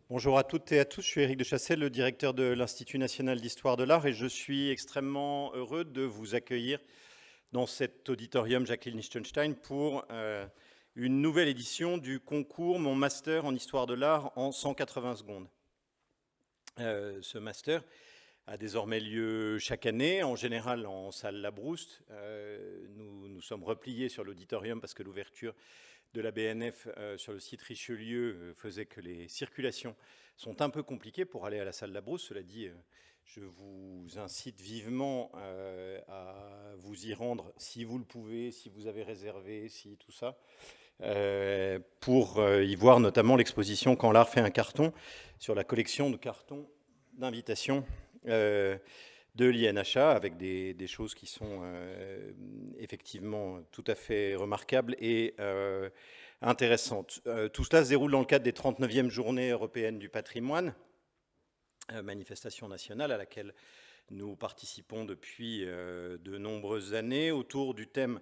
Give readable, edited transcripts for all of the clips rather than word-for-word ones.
Bonjour à toutes et à tous, je suis Éric de Chassel, le directeur de l'Institut national d'histoire de l'art et je suis extrêmement heureux de vous accueillir dans cet auditorium Jacqueline Lichtenstein pour une nouvelle édition du concours Mon Master en Histoire de l'art en 180 secondes. Ce master a désormais lieu chaque année, en général en salle Labrouste. Nous sommes repliés sur l'auditorium parce que l'ouverture de la BNF sur le site Richelieu faisait que les circulations sont un peu compliquées pour aller à la salle Labrouste. Cela dit, je vous incite vivement à vous y rendre si vous le pouvez, si vous avez réservé, si tout ça, pour y voir notamment l'exposition Quand l'art fait un carton sur la collection de cartons d'invitation de l'INHA, avec des choses qui sont effectivement tout à fait remarquables et intéressantes. Tout cela se déroule dans le cadre des 39e Journées européennes du patrimoine, manifestation nationale à laquelle nous participons depuis de nombreuses années autour du thème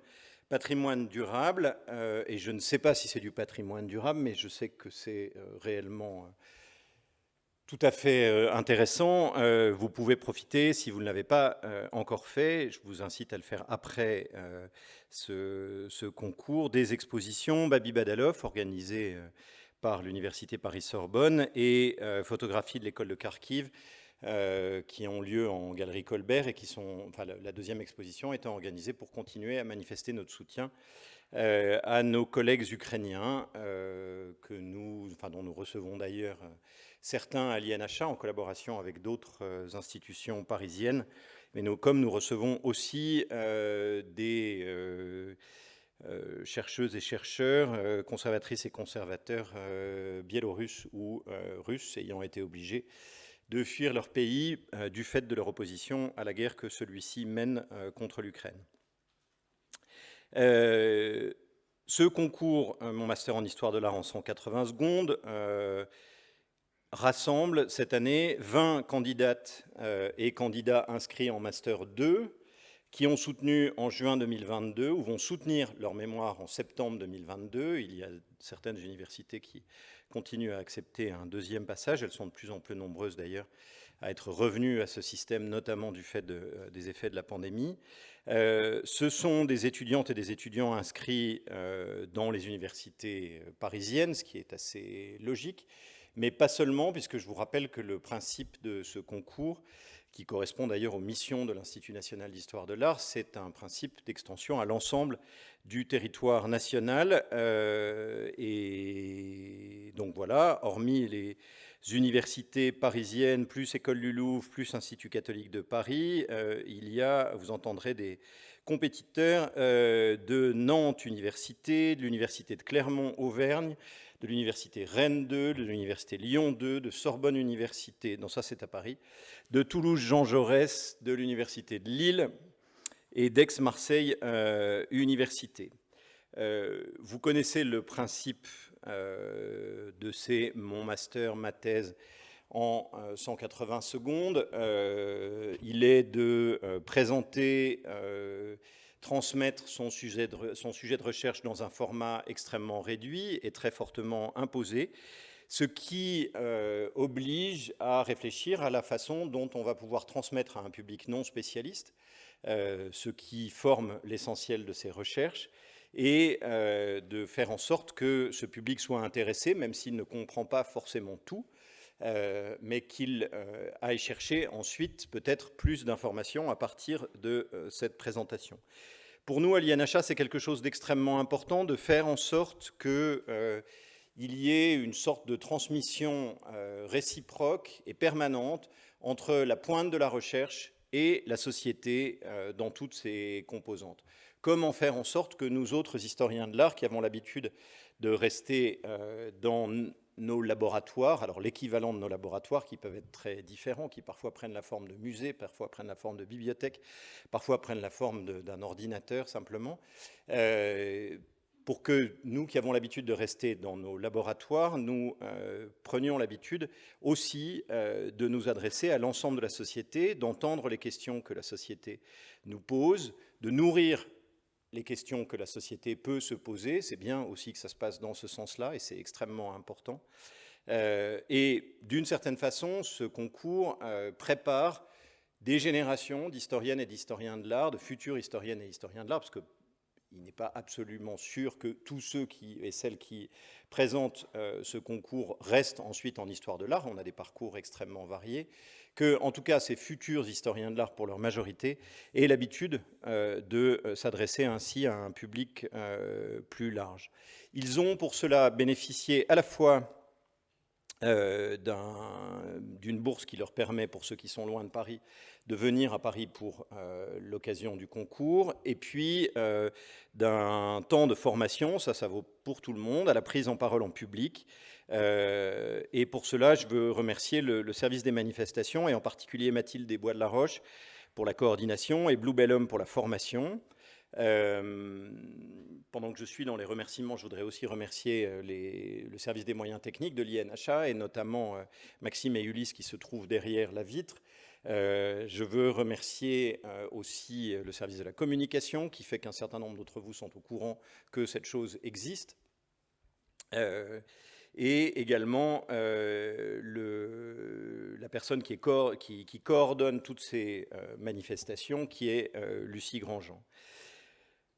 patrimoine durable. Et je ne sais pas si c'est du patrimoine durable, mais je sais que c'est réellement tout à fait intéressant. Vous pouvez profiter, si vous ne l'avez pas encore fait, je vous incite à le faire après ce concours, des expositions Babi Badalov, organisées par l'Université Paris-Sorbonne, et photographies de l'école de Kharkiv, qui ont lieu en Galerie Colbert et qui sont, enfin, la deuxième exposition étant organisée pour continuer à manifester notre soutien à nos collègues ukrainiens, dont nous recevons d'ailleurs certains à l'INHA en collaboration avec d'autres institutions parisiennes. Mais comme nous recevons aussi des chercheuses et chercheurs, conservatrices et conservateurs biélorusses ou russes ayant été obligés de fuir leur pays du fait de leur opposition à la guerre que celui-ci mène contre l'Ukraine. Ce concours, mon master en histoire de l'art en 180 secondes, rassemble cette année 20 candidates et candidats inscrits en master 2 qui ont soutenu en juin 2022 ou vont soutenir leur mémoire en septembre 2022. Il y a certaines universités qui continuent à accepter un deuxième passage. Elles sont de plus en plus nombreuses d'ailleurs à être revenues à ce système, notamment du fait des effets de la pandémie. Ce sont des étudiantes et des étudiants inscrits dans les universités parisiennes, ce qui est assez logique, mais pas seulement, puisque je vous rappelle que le principe de ce concours, qui correspond d'ailleurs aux missions de l'Institut national d'histoire de l'art, c'est un principe d'extension à l'ensemble du territoire national. Et donc voilà, hormis les universités parisiennes, plus École du Louvre, plus Institut catholique de Paris, il y a, vous entendrez, des compétiteurs de Nantes Université, de l'Université de Clermont-Auvergne, de l'Université Rennes 2, de l'Université Lyon 2, de Sorbonne Université, non ça c'est à Paris, de Toulouse Jean Jaurès, de l'Université de Lille et d'Aix-Marseille Université. Vous connaissez le principe de ces mon master, ma thèse en 180 secondes. Il est de présenter, transmettre son sujet de recherche dans un format extrêmement réduit et très fortement imposé, ce qui oblige à réfléchir à la façon dont on va pouvoir transmettre à un public non spécialiste ce qui forme l'essentiel de ces recherches, et de faire en sorte que ce public soit intéressé, même s'il ne comprend pas forcément tout, mais qu'il aille chercher ensuite peut-être plus d'informations à partir de cette présentation. Pour nous, à l'INHA, c'est quelque chose d'extrêmement important de faire en sorte qu'il y ait une sorte de transmission réciproque et permanente entre la pointe de la recherche et la société dans toutes ses composantes. Comment faire en sorte que nous autres historiens de l'art, qui avons l'habitude de rester dans nos laboratoires, alors l'équivalent de nos laboratoires qui peuvent être très différents, qui parfois prennent la forme de musées, parfois prennent la forme de bibliothèques, parfois prennent la forme d'un ordinateur simplement, pour que nous qui avons l'habitude de rester dans nos laboratoires, nous prenions l'habitude aussi de nous adresser à l'ensemble de la société, d'entendre les questions que la société nous pose, de nourrir les questions que la société peut se poser. C'est bien aussi que ça se passe dans ce sens-là, et c'est extrêmement important. Et d'une certaine façon, ce concours prépare des générations d'historiennes et d'historiens de l'art, de futurs historiennes et historiens de l'art, parce qu'il n'est pas absolument sûr que tous ceux et celles qui présentent ce concours restent ensuite en histoire de l'art. On a des parcours extrêmement variés. Que, en tout cas, ces futurs historiens de l'art, pour leur majorité, aient l'habitude de s'adresser ainsi à un public plus large. Ils ont pour cela bénéficié à la fois d'une bourse qui leur permet, pour ceux qui sont loin de Paris, de venir à Paris pour l'occasion du concours, et puis d'un temps de formation, ça vaut pour tout le monde, à la prise en parole en public. Et pour cela, je veux remercier le service des manifestations, et en particulier Mathilde Desbois de la Roche pour la coordination, et Blue Bellum pour la formation. Pendant que je suis dans les remerciements, je voudrais aussi remercier le service des moyens techniques de l'INHA, et notamment Maxime et Ulysse qui se trouvent derrière la vitre. Je veux remercier aussi le service de la communication qui fait qu'un certain nombre d'entre vous sont au courant que cette chose existe. Et également la personne qui coordonne toutes ces manifestations, qui est Lucie Grandjean.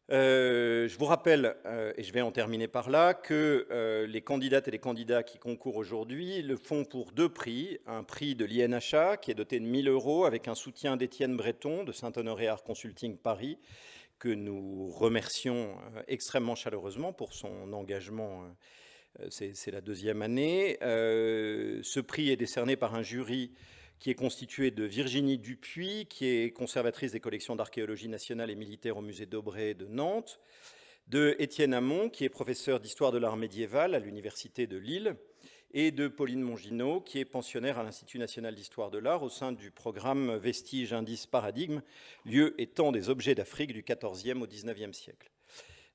Je vous rappelle, et je vais en terminer par là, que les candidates et les candidats qui concourent aujourd'hui le font pour 2 prix. Un prix de l'INHA qui est doté de 1 000 € avec un soutien d'Étienne Breton de Saint-Honoré Art Consulting Paris, que nous remercions extrêmement chaleureusement pour son engagement. C'est la 2e année. Ce prix est décerné par un jury qui est constituée de Virginie Dupuis, qui est conservatrice des collections d'archéologie nationale et militaire au musée d'Aubray de Nantes, de Étienne Hamon, qui est professeur d'histoire de l'art médiéval à l'université de Lille, et de Pauline Monginot, qui est pensionnaire à l'Institut national d'histoire de l'art au sein du programme Vestiges, Indices, Paradigmes, lieu et temps des objets d'Afrique du XIVe au XIXe siècle.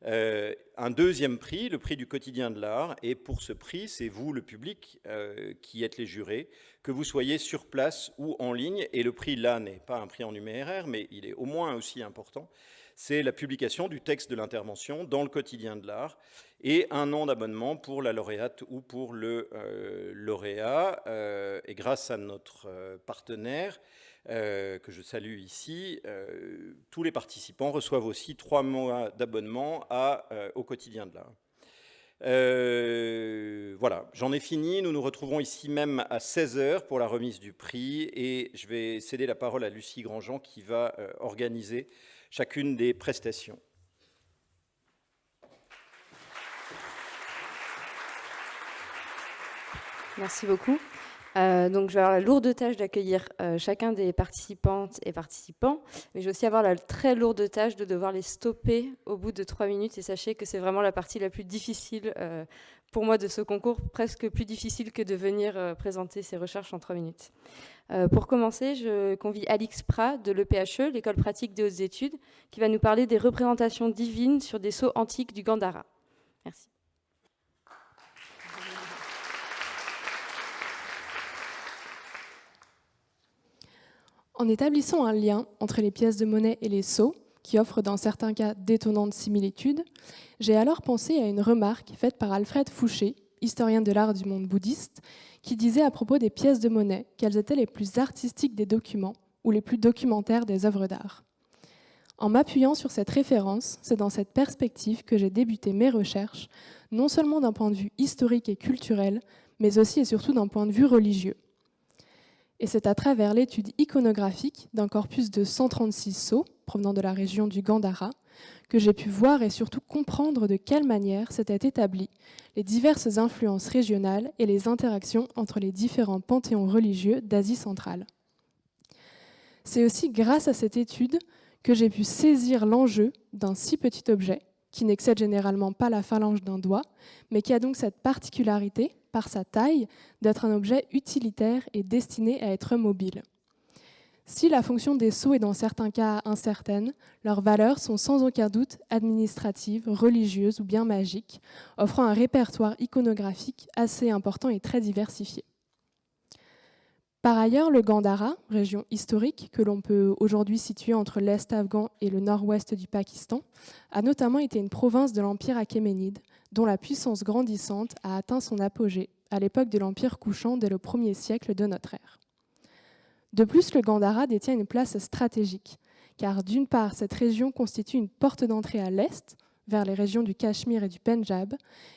Un 2e prix, le prix du quotidien de l'art, et pour ce prix, c'est vous, le public, qui êtes les jurés, que vous soyez sur place ou en ligne, et le prix là n'est pas un prix en numéraire, mais il est au moins aussi important, c'est la publication du texte de l'intervention dans le quotidien de l'art, et 1 an d'abonnement pour la lauréate ou pour le lauréat, et grâce à notre partenaire, que je salue ici, tous les participants reçoivent aussi 3 mois d'abonnement au quotidien de l'art. Voilà, j'en ai fini. Nous nous retrouverons ici même à 16 h pour la remise du prix, et je vais céder la parole à Lucie Grandjean qui va organiser chacune des prestations. Merci beaucoup. Donc, je vais avoir la lourde tâche d'accueillir chacun des participantes et participants, mais je vais aussi avoir la très lourde tâche de devoir les stopper au bout de 3 minutes. Et sachez que c'est vraiment la partie la plus difficile pour moi de ce concours, presque plus difficile que de venir présenter ces recherches en 3 minutes. Pour commencer, je convie Alix Prat de l'EPHE, l'École pratique des hautes études, qui va nous parler des représentations divines sur des sceaux antiques du Gandhara. Merci. En établissant un lien entre les pièces de monnaie et les sceaux, qui offrent dans certains cas d'étonnantes similitudes, j'ai alors pensé à une remarque faite par Alfred Fouché, historien de l'art du monde bouddhiste, qui disait à propos des pièces de monnaie qu'elles étaient les plus artistiques des documents ou les plus documentaires des œuvres d'art. En m'appuyant sur cette référence, c'est dans cette perspective que j'ai débuté mes recherches, non seulement d'un point de vue historique et culturel, mais aussi et surtout d'un point de vue religieux. Et c'est à travers l'étude iconographique d'un corpus de 136 sceaux provenant de la région du Gandhara que j'ai pu voir et surtout comprendre de quelle manière s'étaient établies les diverses influences régionales et les interactions entre les différents panthéons religieux d'Asie centrale. C'est aussi grâce à cette étude que j'ai pu saisir l'enjeu d'un si petit objet, qui n'excède généralement pas la phalange d'un doigt, mais qui a donc cette particularité, par sa taille, d'être un objet utilitaire et destiné à être mobile. Si la fonction des sceaux est dans certains cas incertaine, leurs valeurs sont sans aucun doute administratives, religieuses ou bien magiques, offrant un répertoire iconographique assez important et très diversifié. Par ailleurs, le Gandhara, région historique que l'on peut aujourd'hui situer entre l'Est afghan et le nord-ouest du Pakistan, a notamment été une province de l'Empire achéménide, dont la puissance grandissante a atteint son apogée à l'époque de l'Empire couchant dès le 1er siècle de notre ère. De plus, le Gandhara détient une place stratégique, car d'une part, cette région constitue une porte d'entrée à l'est, vers les régions du Cachemire et du Pendjab,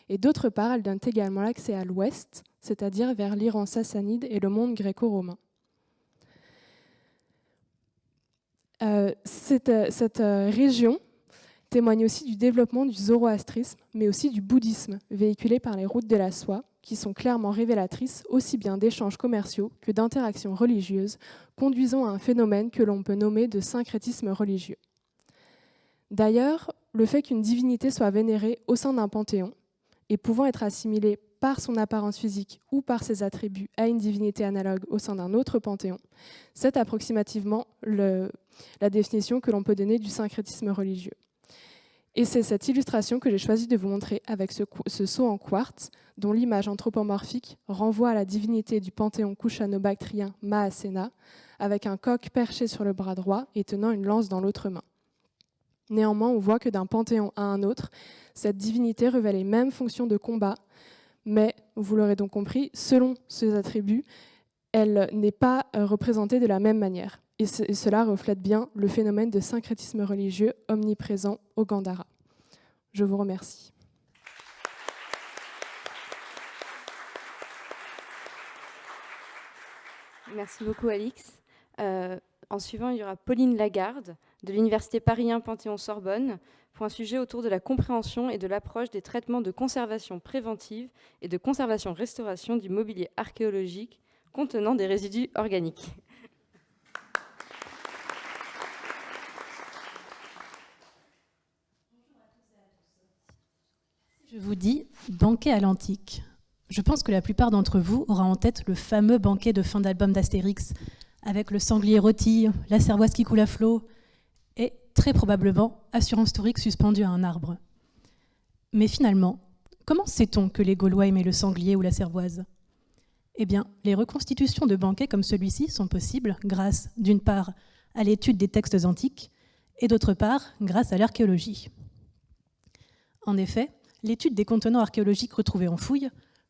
et d'autre part, elle donne également l'accès à l'ouest, c'est-à-dire vers l'Iran sassanide et le monde gréco-romain. Cette région témoigne aussi du développement du zoroastrisme, mais aussi du bouddhisme, véhiculé par les routes de la soie, qui sont clairement révélatrices aussi bien d'échanges commerciaux que d'interactions religieuses, conduisant à un phénomène que l'on peut nommer de syncrétisme religieux. D'ailleurs, le fait qu'une divinité soit vénérée au sein d'un panthéon, et pouvant être assimilée par son apparence physique ou par ses attributs à une divinité analogue au sein d'un autre panthéon, c'est approximativement la définition que l'on peut donner du syncrétisme religieux. Et c'est cette illustration que j'ai choisi de vous montrer avec ce sceau en quartz, dont l'image anthropomorphique renvoie à la divinité du panthéon kushano-bactrien Mahasena, avec un coq perché sur le bras droit et tenant une lance dans l'autre main. Néanmoins, on voit que d'un panthéon à un autre, cette divinité revêt les mêmes fonctions de combat, mais, vous l'aurez donc compris, selon ses attributs, elle n'est pas représentée de la même manière. Et cela reflète bien le phénomène de syncrétisme religieux omniprésent au Gandhara. Je vous remercie. Merci beaucoup, Alix. En suivant, il y aura Pauline Lagarde, de l'Université Paris 1 Panthéon-Sorbonne, pour un sujet autour de la compréhension et de l'approche des traitements de conservation préventive et de conservation-restauration du mobilier archéologique contenant des résidus organiques. Je vous dis banquet à l'antique. Je pense que la plupart d'entre vous aura en tête le fameux banquet de fin d'album d'Astérix, avec le sanglier rôti, la cervoise qui coule à flot, et très probablement Assurance Tourix suspendue à un arbre. Mais finalement, comment sait-on que les Gaulois aimaient le sanglier ou la cervoise ? Eh bien, les reconstitutions de banquets comme celui-ci sont possibles grâce, d'une part, à l'étude des textes antiques, et d'autre part, grâce à l'archéologie. En effet, l'étude des contenants archéologiques retrouvés en fouille,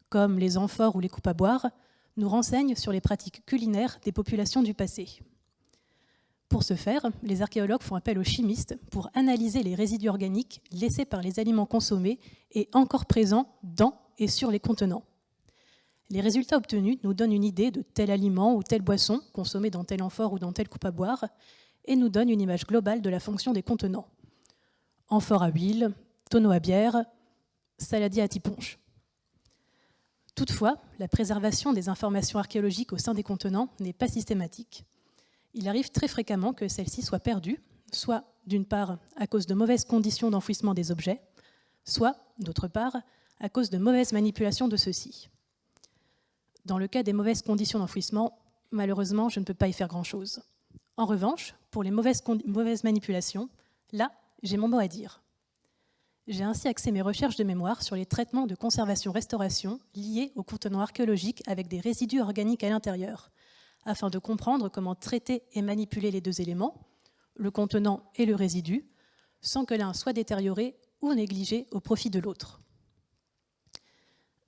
comme les amphores ou les coupes à boire, nous renseigne sur les pratiques culinaires des populations du passé. Pour ce faire, les archéologues font appel aux chimistes pour analyser les résidus organiques laissés par les aliments consommés et encore présents dans et sur les contenants. Les résultats obtenus nous donnent une idée de tel aliment ou telle boisson consommée dans tel amphore ou dans telle coupe à boire et nous donnent une image globale de la fonction des contenants. Amphore à huile, tonneau à bière, saladier à tiponche. Toutefois, la préservation des informations archéologiques au sein des contenants n'est pas systématique. Il arrive très fréquemment que celles-ci soient perdues, soit d'une part à cause de mauvaises conditions d'enfouissement des objets, soit d'autre part à cause de mauvaises manipulations de ceux-ci. Dans le cas des mauvaises conditions d'enfouissement, malheureusement, je ne peux pas y faire grand-chose. En revanche, pour les mauvaises manipulations, là, j'ai mon mot à dire. J'ai ainsi axé mes recherches de mémoire sur les traitements de conservation-restauration liés aux contenants archéologiques avec des résidus organiques à l'intérieur, afin de comprendre comment traiter et manipuler les deux éléments, le contenant et le résidu, sans que l'un soit détérioré ou négligé au profit de l'autre.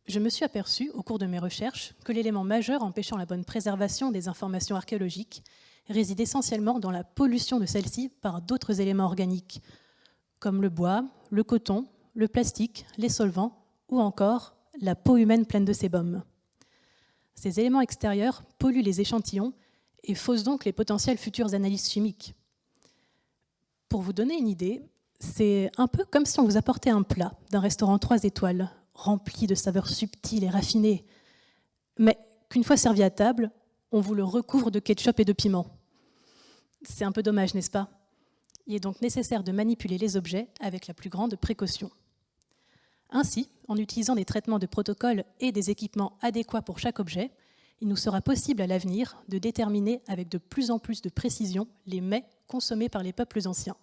Je me suis aperçu, au cours de mes recherches, que l'élément majeur empêchant la bonne préservation des informations archéologiques réside essentiellement dans la pollution de celles-ci par d'autres éléments organiques, comme le bois, le coton, le plastique, les solvants ou encore la peau humaine pleine de sébum. Ces éléments extérieurs polluent les échantillons et faussent donc les potentielles futures analyses chimiques. Pour vous donner une idée, c'est un peu comme si on vous apportait un plat d'un restaurant 3 étoiles, rempli de saveurs subtiles et raffinées, mais qu'une fois servi à table, on vous le recouvre de ketchup et de piment. C'est un peu dommage, n'est-ce pas ? Il est donc nécessaire de manipuler les objets avec la plus grande précaution. Ainsi, en utilisant des traitements de protocole et des équipements adéquats pour chaque objet, il nous sera possible à l'avenir de déterminer avec de plus en plus de précision les mets consommés par les peuples anciens.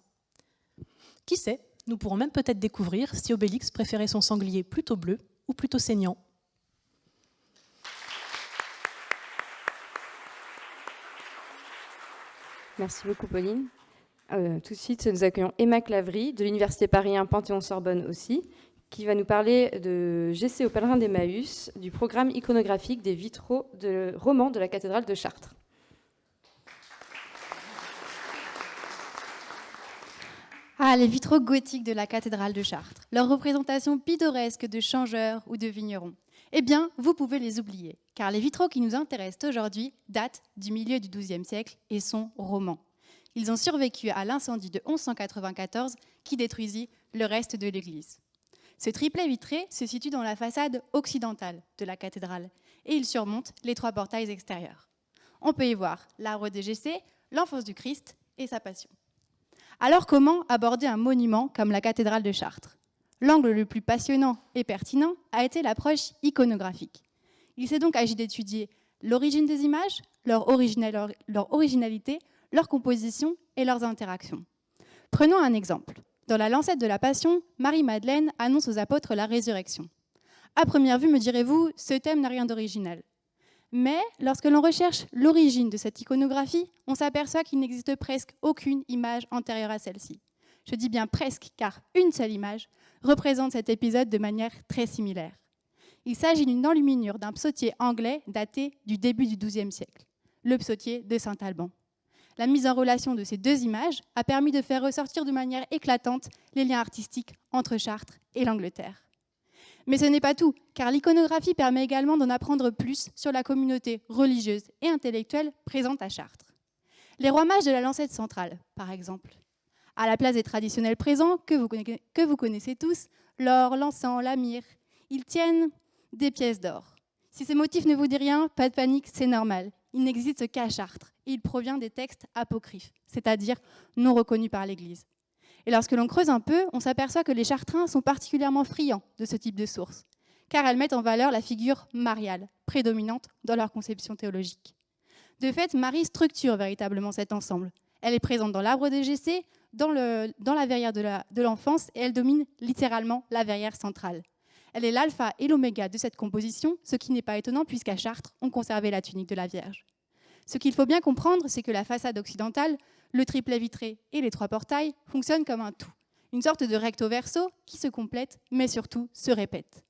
Qui sait, nous pourrons même peut-être découvrir si Obélix préférait son sanglier plutôt bleu ou plutôt saignant. Merci beaucoup, Pauline. Tout de suite, nous accueillons Emma Clavry, de l'Université Paris 1 Panthéon-Sorbonne aussi, qui va nous parler de J'essaie au pèlerin d'Emmaüs, du programme iconographique des vitraux de romans de la cathédrale de Chartres. Ah, les vitraux gothiques de la cathédrale de Chartres, leur représentation pittoresque de changeurs ou de vignerons. Eh bien, vous pouvez les oublier, car les vitraux qui nous intéressent aujourd'hui datent du milieu du XIIe siècle et sont romans. Ils ont survécu à l'incendie de 1194 qui détruisit le reste de l'église. Ce triplet vitré se situe dans la façade occidentale de la cathédrale et il surmonte les 3 portails extérieurs. On peut y voir l'arbre de Jessé, l'enfance du Christ et sa passion. Alors comment aborder un monument comme la cathédrale de Chartres ? L'angle le plus passionnant et pertinent a été l'approche iconographique. Il s'est donc agi d'étudier l'origine des images, leur originalité, leur composition et leurs interactions. Prenons un exemple. Dans la lancette de la Passion, Marie-Madeleine annonce aux apôtres la résurrection. À première vue, me direz-vous, ce thème n'a rien d'original. Mais lorsque l'on recherche l'origine de cette iconographie, on s'aperçoit qu'il n'existe presque aucune image antérieure à celle-ci. Je dis bien presque, car une seule image représente cet épisode de manière très similaire. Il s'agit d'une enluminure d'un psautier anglais daté du début du XIIe siècle, le psautier de Saint-Alban. La mise en relation de ces 2 images a permis de faire ressortir de manière éclatante les liens artistiques entre Chartres et l'Angleterre. Mais ce n'est pas tout, car l'iconographie permet également d'en apprendre plus sur la communauté religieuse et intellectuelle présente à Chartres. Les rois mages de la lancette centrale, par exemple. À la place des traditionnels présents que vous connaissez tous, l'or, l'encens, la myrrhe, ils tiennent des pièces d'or. Si ces motifs ne vous disent rien, pas de panique, c'est normal. Il n'existe qu'à Chartres et il provient des textes apocryphes, c'est-à-dire non reconnus par l'Église. Et lorsque l'on creuse un peu, on s'aperçoit que les Chartrains sont particulièrement friands de ce type de sources, car elles mettent en valeur la figure mariale, prédominante dans leur conception théologique. De fait, Marie structure véritablement cet ensemble. Elle est présente dans l'arbre de Jessé, dans la verrière de l'enfance, et elle domine littéralement la verrière centrale. Elle est l'alpha et l'oméga de cette composition, ce qui n'est pas étonnant puisqu'à Chartres, on conservait la tunique de la Vierge. Ce qu'il faut bien comprendre, c'est que la façade occidentale, le triplet vitré et les 3 portails fonctionnent comme un tout, une sorte de recto verso qui se complète, mais surtout se répète.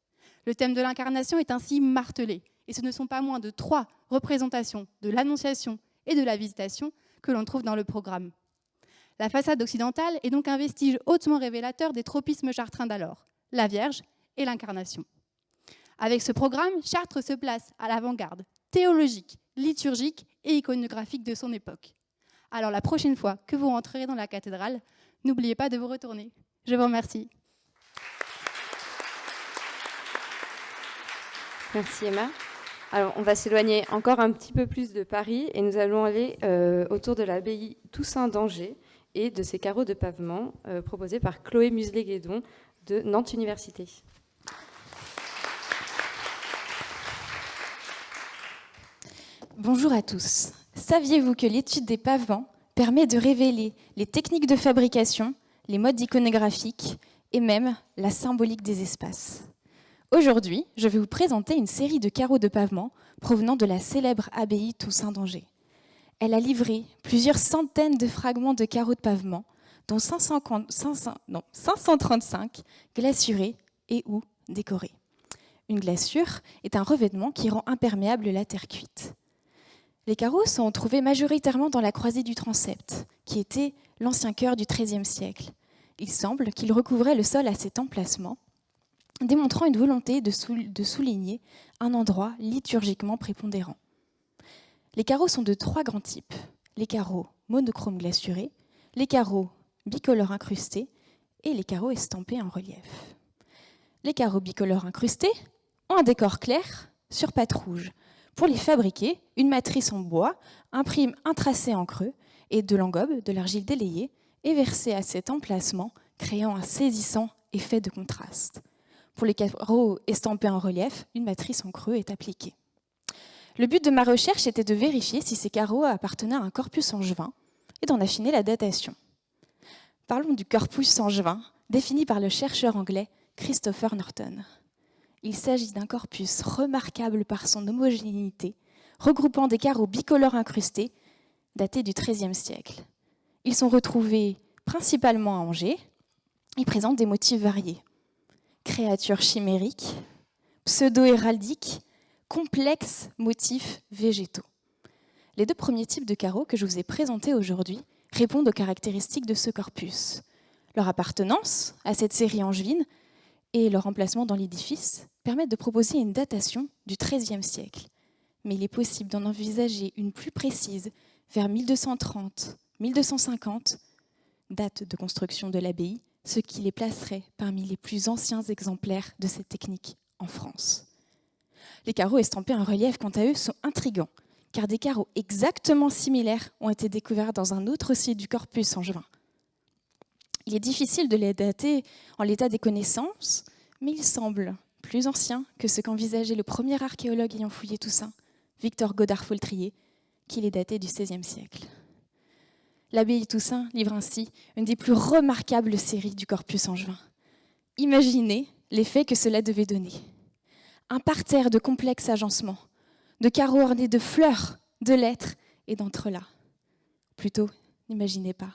Le thème de l'incarnation est ainsi martelé, et ce ne sont pas moins de 3 représentations de l'Annonciation et de la Visitation que l'on trouve dans le programme. La façade occidentale est donc un vestige hautement révélateur des tropismes chartrains d'alors, la Vierge et l'incarnation. Avec ce programme, Chartres se place à l'avant-garde théologique, liturgique et iconographique de son époque. Alors la prochaine fois que vous rentrerez dans la cathédrale, n'oubliez pas de vous retourner. Je vous remercie. Merci Emma. Alors on va s'éloigner encore un petit peu plus de Paris et nous allons aller autour de l'abbaye Toussaint d'Angers et de ses carreaux de pavement proposés par Chloé Muselet-Guédon de Nantes Université. Bonjour à tous. Saviez-vous que l'étude des pavements permet de révéler les techniques de fabrication, les modes iconographiques et même la symbolique des espaces ? Aujourd'hui, je vais vous présenter une série de carreaux de pavement provenant de la célèbre abbaye Toussaint d'Angers. Elle a livré plusieurs centaines de fragments de carreaux de pavement, dont 535 glaçurés et ou décorés. Une glaçure est un revêtement qui rend imperméable la terre cuite. Les carreaux sont trouvés majoritairement dans la croisée du transept, qui était l'ancien chœur du XIIIe siècle. Il semble qu'ils recouvraient le sol à cet emplacement, démontrant une volonté de souligner un endroit liturgiquement prépondérant. Les carreaux sont de 3 grands types. Les carreaux monochromes glaçurés, les carreaux bicolores incrustés et les carreaux estampés en relief. Les carreaux bicolores incrustés ont un décor clair sur pâte rouge. Pour les fabriquer, une matrice en bois imprime un tracé en creux et de l'engobe, de l'argile délayée, est versée à cet emplacement, créant un saisissant effet de contraste. Pour les carreaux estampés en relief, une matrice en creux est appliquée. Le but de ma recherche était de vérifier si ces carreaux appartenaient à un corpus angevin et d'en affiner la datation. Parlons du corpus angevin, défini par le chercheur anglais Christopher Norton. Il s'agit d'un corpus remarquable par son homogénéité, regroupant des carreaux bicolores incrustés datés du XIIIe siècle. Ils sont retrouvés principalement à Angers et présentent des motifs variés. créatures chimériques, pseudo-héraldiques, complexes motifs végétaux. Les deux premiers types de carreaux que je vous ai présentés aujourd'hui répondent aux caractéristiques de ce corpus. Leur appartenance à cette série angevine et leur emplacement dans l'édifice permettent de proposer une datation du XIIIe siècle. Mais il est possible d'en envisager une plus précise vers 1230-1250, date de construction de l'abbaye, ce qui les placerait parmi les plus anciens exemplaires de cette technique en France. Les carreaux estampés en relief, quant à eux, sont intrigants, car des carreaux exactement similaires ont été découverts dans un autre site du corpus angevin. Il est difficile de les dater en l'état des connaissances, mais ils semblent plus anciens que ce qu'envisageait le premier archéologue ayant fouillé Toussaint, Victor Godard-Foltrier, qui les datait du XVIe siècle. L'abbaye Toussaint livre ainsi une des plus remarquables séries du corpus angevin. Imaginez l'effet que cela devait donner. Un parterre de complexes agencements, de carreaux ornés de fleurs, de lettres et d'entrelacs. Plutôt, n'imaginez pas.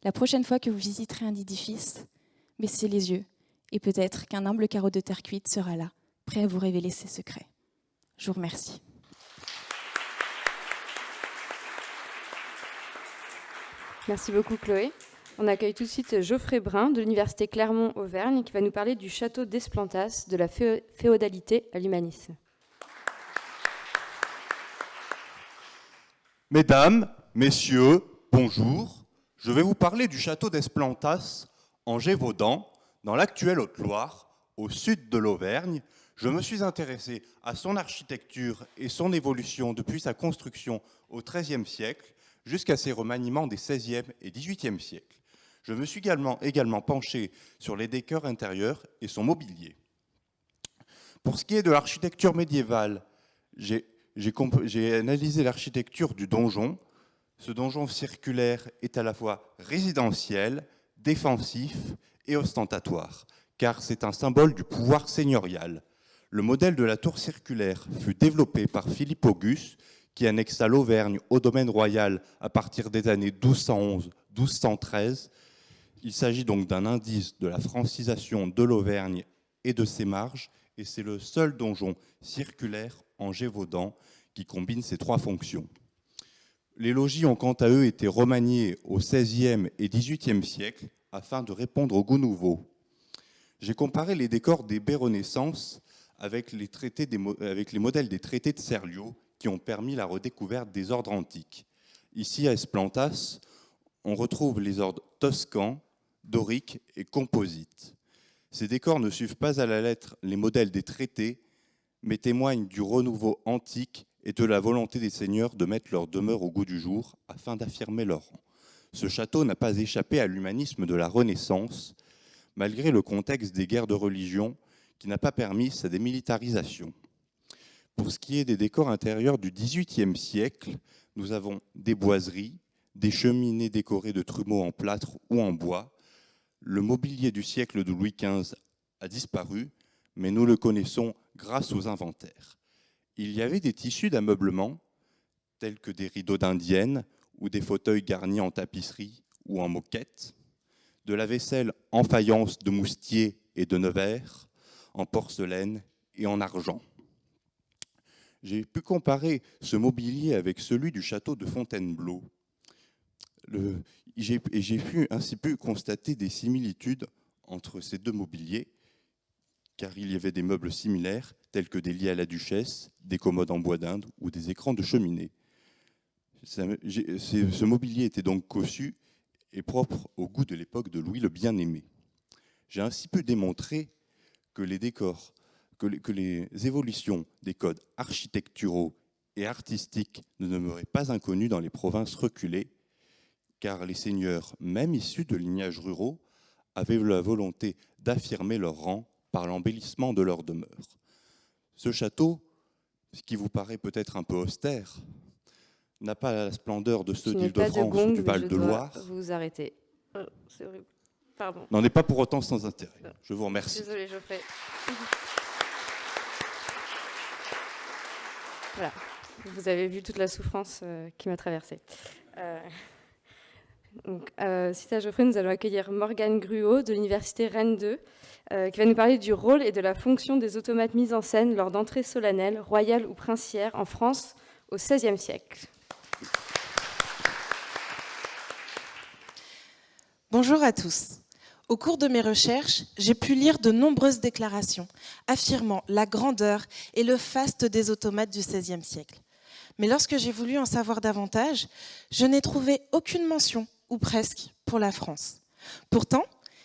La prochaine fois que vous visiterez un édifice, baissez les yeux et peut-être qu'un humble carreau de terre cuite sera là, prêt à vous révéler ses secrets. Je vous remercie. Merci beaucoup Chloé. On accueille tout de suite Geoffrey Brun de l'Université Clermont-Auvergne qui va nous parler du château d'Esplantas, de la féodalité à l'humanisme. Mesdames, messieurs, bonjour. Je vais vous parler du château d'Esplantas en Gévaudan, dans l'actuelle Haute-Loire, au sud de l'Auvergne. Je me suis intéressé à son architecture et son évolution depuis sa construction au XIIIe siècle jusqu'à ses remaniements des XVIe et XVIIIe siècles. Je me suis également penché sur les décors intérieurs et son mobilier. Pour ce qui est de l'architecture médiévale, j'ai analysé l'architecture du donjon. Ce donjon circulaire est à la fois résidentiel, défensif et ostentatoire, car c'est un symbole du pouvoir seigneurial. Le modèle de la tour circulaire fut développé par Philippe Auguste, qui annexa l'Auvergne au domaine royal à partir des années 1211-1213. Il s'agit donc d'un indice de la francisation de l'Auvergne et de ses marges, et c'est le seul donjon circulaire en Gévaudan qui combine ces trois fonctions. Les logis ont quant à eux été remaniés au XVIe et XVIIIe siècle afin de répondre aux goûts nouveaux. J'ai comparé les décors des baies Renaissance avec les modèles des traités de Serlio qui ont permis la redécouverte des ordres antiques. Ici, à Esplantas, on retrouve les ordres toscans, doriques et composites. Ces décors ne suivent pas à la lettre les modèles des traités, mais témoignent du renouveau antique et de la volonté des seigneurs de mettre leur demeure au goût du jour afin d'affirmer leur rang. Ce château n'a pas échappé à l'humanisme de la Renaissance, malgré le contexte des guerres de religion qui n'a pas permis sa démilitarisation. Pour ce qui est des décors intérieurs du XVIIIe siècle, nous avons des boiseries, des cheminées décorées de trumeaux en plâtre ou en bois. Le mobilier du siècle de Louis XV a disparu, mais nous le connaissons grâce aux inventaires. Il y avait des tissus d'ameublement, tels que des rideaux d'indienne ou des fauteuils garnis en tapisserie ou en moquette, de la vaisselle en faïence de moustier et de Nevers, en porcelaine et en argent. J'ai pu comparer ce mobilier avec celui du château de Fontainebleau. J'ai ainsi pu constater des similitudes entre ces deux mobiliers, car il y avait des meubles similaires, tels que des lits à la duchesse, des commodes en bois d'Inde ou des écrans de cheminée. Ce mobilier était donc cossu et propre au goût de l'époque de Louis le Bien-Aimé. J'ai ainsi pu démontrer que les décors, que les évolutions des codes architecturaux et artistiques ne demeuraient pas inconnues dans les provinces reculées, car les seigneurs, même issus de lignages ruraux, avaient la volonté d'affirmer leur rang par l'embellissement de leur demeure. Ce château, ce qui vous paraît peut-être un peu austère, n'a pas la splendeur de ceux d'Île-de-France ou du Val-de-Loire. Vous arrêtez. Oh, c'est horrible. Pardon. N'en est pas pour autant sans intérêt. Je vous remercie. Désolée, Geoffrey. Voilà. Vous avez vu toute la souffrance qui m'a traversée. Donc, suite à Geoffrey, nous allons accueillir Morgane Gruot de l'Université Rennes 2, qui va nous parler du rôle et de la fonction des automates mis en scène lors d'entrées solennelles, royales ou princières en France au XVIe siècle. Bonjour à tous. Au cours de mes recherches, j'ai pu lire de nombreuses déclarations affirmant la grandeur et le faste des automates du XVIe siècle. Mais lorsque j'ai voulu en savoir davantage, je n'ai trouvé aucune mention, ou presque, pour la France. Pourtant,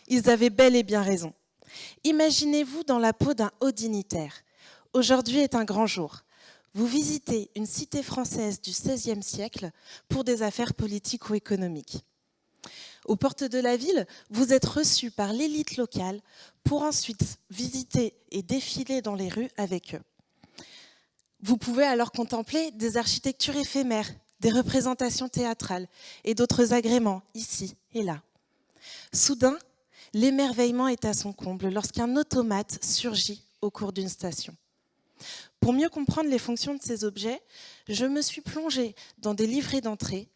ils avaient bel et bien raison. Imaginez-vous dans la peau d'un haut dignitaire. Aujourd'hui est un grand jour. Vous visitez une cité française du XVIe siècle pour des affaires politiques ou économiques. Aux portes de la ville, vous êtes reçus par l'élite locale pour ensuite visiter et défiler dans les rues avec eux. Vous pouvez alors contempler des architectures éphémères, des représentations théâtrales et d'autres agréments ici et là. Soudain, l'émerveillement est à son comble lorsqu'un automate surgit au cours d'une station. Pour mieux comprendre les fonctions de ces objets, je me suis plongée dans des livrets d'entrée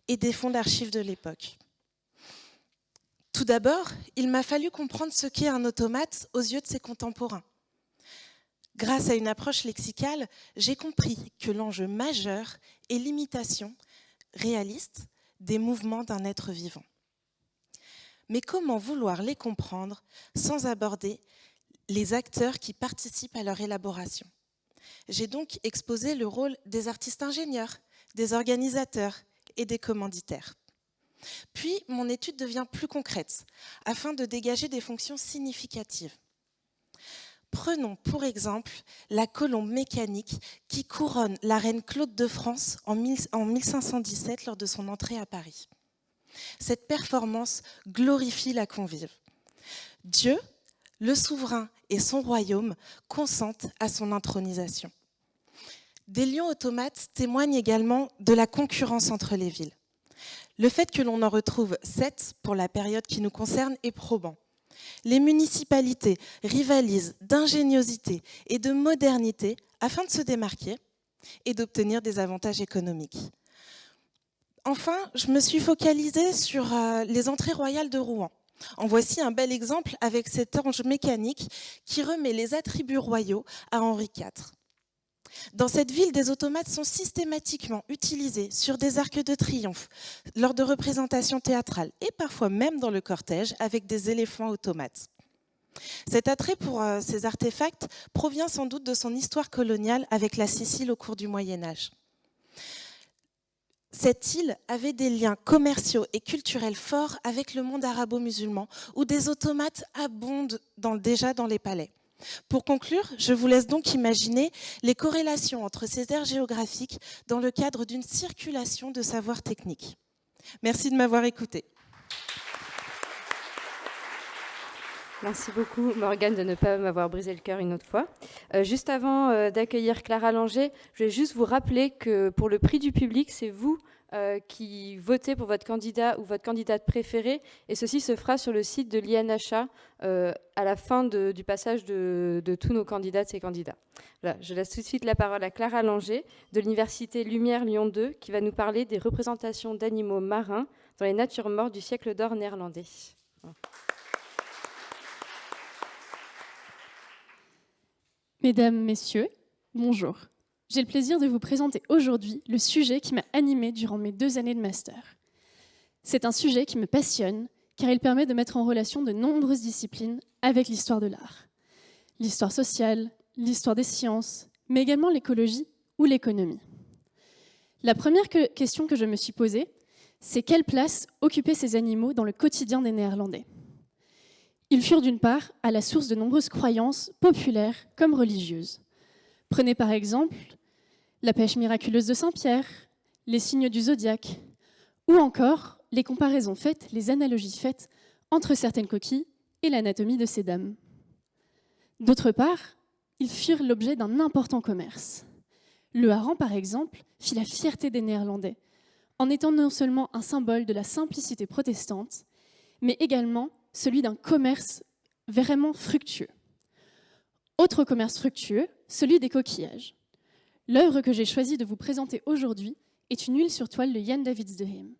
et des fonds d'archives de l'époque. Tout d'abord, il m'a fallu comprendre ce qu'est un automate aux yeux de ses contemporains. Grâce à une approche lexicale, j'ai compris que l'enjeu majeur est l'imitation réaliste des mouvements d'un être vivant. Mais comment vouloir les comprendre sans aborder les acteurs qui participent à leur élaboration? J'ai donc exposé le rôle des artistes ingénieurs, des organisateurs et des commanditaires. Puis, mon étude devient plus concrète, afin de dégager des fonctions significatives. Prenons pour exemple la colombe mécanique qui couronne la reine Claude de France en 1517 lors de son entrée à Paris. Cette performance glorifie la convive. Dieu, le souverain et son royaume consentent à son intronisation. Des lions automates témoignent également de la concurrence entre les villes. Le fait que l'on en retrouve 7 pour la période qui nous concerne est probant. Les municipalités rivalisent d'ingéniosité et de modernité afin de se démarquer et d'obtenir des avantages économiques. Enfin, je me suis focalisée sur les entrées royales de Rouen. En voici un bel exemple avec cet ange mécanique qui remet les attributs royaux à Henri IV. Dans cette ville, des automates sont systématiquement utilisés sur des arcs de triomphe, lors de représentations théâtrales et parfois même dans le cortège avec des éléphants automates. Cet attrait pour ces artefacts provient sans doute de son histoire coloniale avec la Sicile au cours du Moyen-Âge. Cette île avait des liens commerciaux et culturels forts avec le monde arabo-musulman, où des automates abondent déjà dans les palais. Pour conclure, je vous laisse donc imaginer les corrélations entre ces aires géographiques dans le cadre d'une circulation de savoirs techniques. Merci de m'avoir écouté. Merci beaucoup, Morgane, de ne pas m'avoir brisé le cœur une autre fois. Juste avant d'accueillir Clara Langer, je vais juste vous rappeler que pour le prix du public, c'est vous qui votez pour votre candidat ou votre candidate préférée, et ceci se fera sur le site de l'INHA à la fin du passage de tous nos candidates et candidats. Voilà, je laisse tout de suite la parole à Clara Langer de l'Université Lumière Lyon 2 qui va nous parler des représentations d'animaux marins dans les natures mortes du siècle d'or néerlandais. Mesdames, Messieurs, bonjour. J'ai le plaisir de vous présenter aujourd'hui le sujet qui m'a animée durant mes 2 années de master. C'est un sujet qui me passionne car il permet de mettre en relation de nombreuses disciplines avec l'histoire de l'art. L'histoire sociale, l'histoire des sciences, mais également l'écologie ou l'économie. La première question que je me suis posée, c'est quelle place occupaient ces animaux dans le quotidien des Néerlandais ? Ils furent d'une part à la source de nombreuses croyances populaires comme religieuses. Prenez par exemple la pêche miraculeuse de Saint-Pierre, les signes du zodiaque, ou encore les comparaisons faites, les analogies faites entre certaines coquilles et l'anatomie de ces dames. D'autre part, ils furent l'objet d'un important commerce. Le hareng, par exemple, fit la fierté des Néerlandais, en étant non seulement un symbole de la simplicité protestante, mais également celui d'un commerce vraiment fructueux. Autre commerce fructueux, celui des coquillages. L'œuvre que j'ai choisi de vous présenter aujourd'hui est une huile sur toile de Jan Davids de Heem,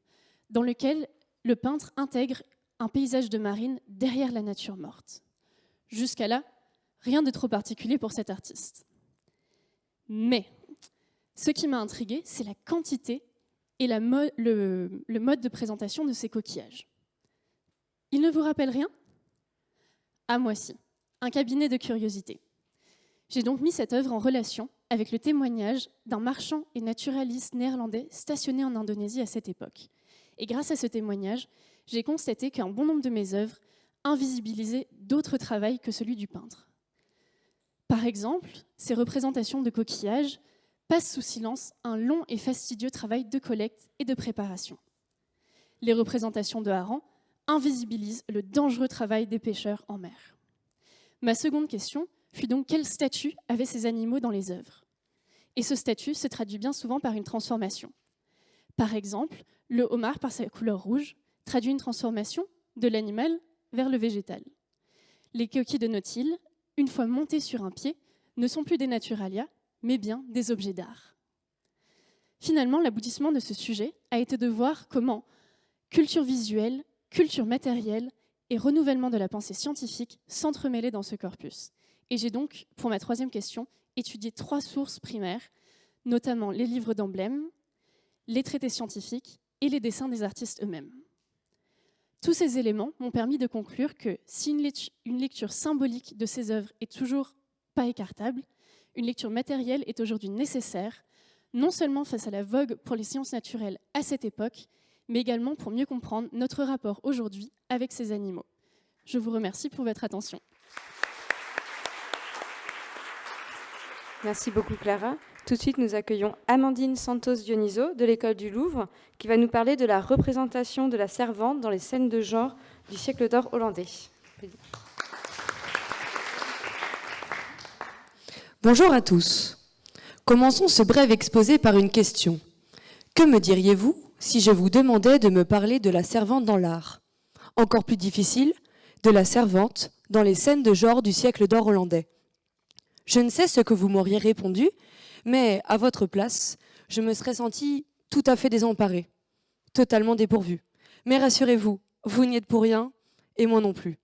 dans lequel le peintre intègre un paysage de marine derrière la nature morte. Jusqu'à là, rien de trop particulier pour cet artiste. Mais ce qui m'a intriguée, c'est la quantité et le mode de présentation de ces coquillages. Il ne vous rappelle rien ? Ah, moi si, un cabinet de curiosité. J'ai donc mis cette œuvre en relation avec le témoignage d'un marchand et naturaliste néerlandais stationné en Indonésie à cette époque. Et grâce à ce témoignage, j'ai constaté qu'un bon nombre de mes œuvres invisibilisaient d'autres travaux que celui du peintre. Par exemple, ces représentations de coquillages passent sous silence un long et fastidieux travail de collecte et de préparation. Les représentations de harengs invisibilisent le dangereux travail des pêcheurs en mer. Ma seconde question fut donc quel statut avaient ces animaux dans les œuvres ? Et ce statut se traduit bien souvent par une transformation. Par exemple, le homard, par sa couleur rouge, traduit une transformation de l'animal vers le végétal. Les coquilles de nautile, une fois montées sur un pied, ne sont plus des naturalia, mais bien des objets d'art. Finalement, l'aboutissement de ce sujet a été de voir comment culture visuelle, culture matérielle et renouvellement de la pensée scientifique s'entremêlaient dans ce corpus. Et j'ai donc, pour ma troisième question, étudié 3 sources primaires, notamment les livres d'emblèmes, les traités scientifiques et les dessins des artistes eux-mêmes. Tous ces éléments m'ont permis de conclure que si une lecture symbolique de ces œuvres est toujours pas écartable, une lecture matérielle est aujourd'hui nécessaire, non seulement face à la vogue pour les sciences naturelles à cette époque, mais également pour mieux comprendre notre rapport aujourd'hui avec ces animaux. Je vous remercie pour votre attention. Merci beaucoup Clara. Tout de suite, nous accueillons Amandine Santos-Dioniso de l'École du Louvre qui va nous parler de la représentation de la servante dans les scènes de genre du siècle d'or hollandais. Bonjour à tous. Commençons ce bref exposé par une question. Que me diriez-vous si je vous demandais de me parler de la servante dans l'art ? Encore plus difficile, de la servante dans les scènes de genre du siècle d'or hollandais. Je ne sais ce que vous m'auriez répondu, mais à votre place, je me serais sentie tout à fait désemparée, totalement dépourvue. Mais rassurez-vous, vous n'y êtes pour rien, et moi non plus.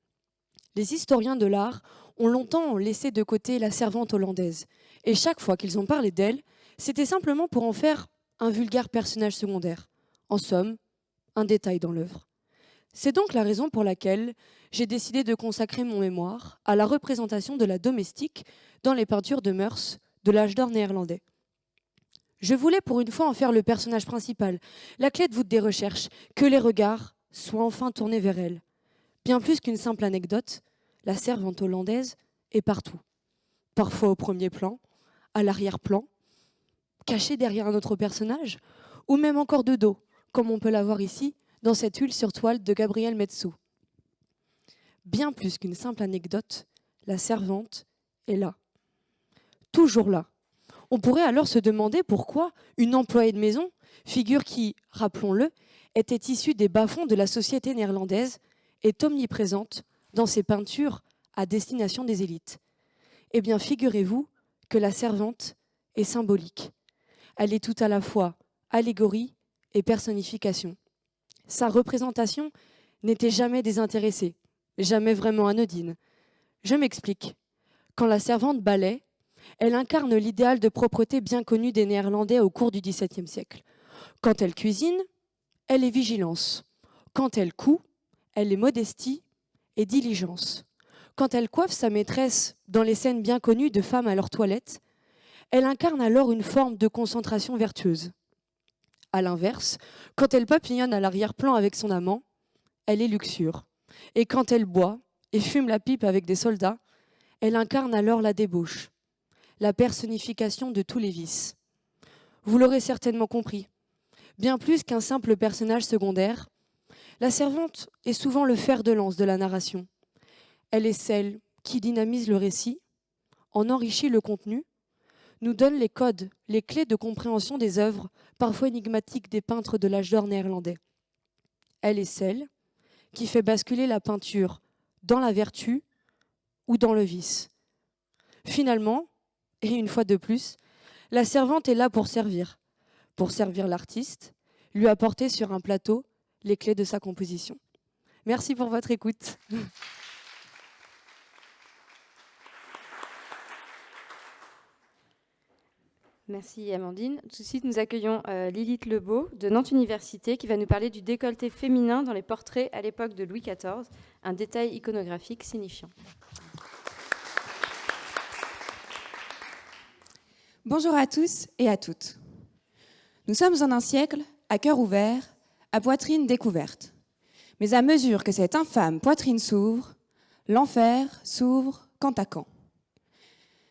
Les historiens de l'art ont longtemps laissé de côté la servante hollandaise, et chaque fois qu'ils ont parlé d'elle, c'était simplement pour en faire un vulgaire personnage secondaire. En somme, un détail dans l'œuvre. C'est donc la raison pour laquelle j'ai décidé de consacrer mon mémoire à la représentation de la domestique dans les peintures de mœurs de l'âge d'or néerlandais. Je voulais pour une fois en faire le personnage principal, la clé de voûte des recherches, que les regards soient enfin tournés vers elle. Bien plus qu'une simple anecdote, la servante hollandaise est partout. Parfois au premier plan, à l'arrière-plan, cachée derrière un autre personnage, ou même encore de dos, comme on peut la voir ici, dans cette huile sur toile de Gabriel Metsu. Bien plus qu'une simple anecdote, la servante est là. Toujours là. On pourrait alors se demander pourquoi une employée de maison, figure qui, rappelons-le, était issue des bas-fonds de la société néerlandaise, est omniprésente dans ses peintures à destination des élites. Eh bien, figurez-vous que la servante est symbolique. Elle est tout à la fois allégorie et personnification. Sa représentation n'était jamais désintéressée, jamais vraiment anodine. Je m'explique. Quand la servante balaie, elle incarne l'idéal de propreté bien connu des Néerlandais au cours du XVIIe siècle. Quand elle cuisine, elle est vigilance. Quand elle coud, elle est modestie et diligence. Quand elle coiffe sa maîtresse dans les scènes bien connues de femmes à leur toilette, elle incarne alors une forme de concentration vertueuse. À l'inverse, quand elle papillonne à l'arrière-plan avec son amant, elle est luxure. Et quand elle boit et fume la pipe avec des soldats, elle incarne alors la débauche, la personnification de tous les vices. Vous l'aurez certainement compris. Bien plus qu'un simple personnage secondaire, la servante est souvent le fer de lance de la narration. Elle est celle qui dynamise le récit, en enrichit le contenu, nous donne les codes, les clés de compréhension des œuvres, parfois énigmatiques des peintres de l'âge d'or néerlandais. Elle est celle qui fait basculer la peinture dans la vertu ou dans le vice. Finalement, et une fois de plus, la servante est là pour servir l'artiste, lui apporter sur un plateau les clés de sa composition. Merci pour votre écoute. Merci Amandine. Tout de suite, nous accueillons Lilith Lebeau de Nantes Université qui va nous parler du décolleté féminin dans les portraits à l'époque de Louis XIV, un détail iconographique signifiant. Bonjour à tous et à toutes. Nous sommes en un siècle à cœur ouvert, à poitrine découverte. Mais à mesure que cette infâme poitrine s'ouvre, l'enfer s'ouvre camp à camp.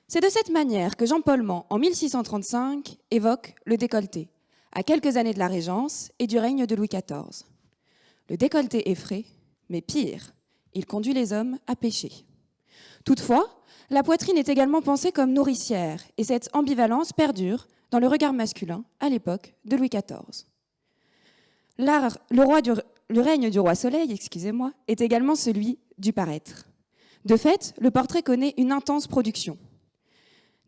C'est de cette manière que Jean-Paul Mans, en 1635, évoque le décolleté, à quelques années de la Régence et du règne de Louis XIV. Le décolleté effraie, mais pire, il conduit les hommes à pécher. Toutefois, la poitrine est également pensée comme nourricière, et cette ambivalence perdure dans le regard masculin à l'époque de Louis XIV. Le règne du roi Soleil, est également celui du paraître. De fait, le portrait connaît une intense production.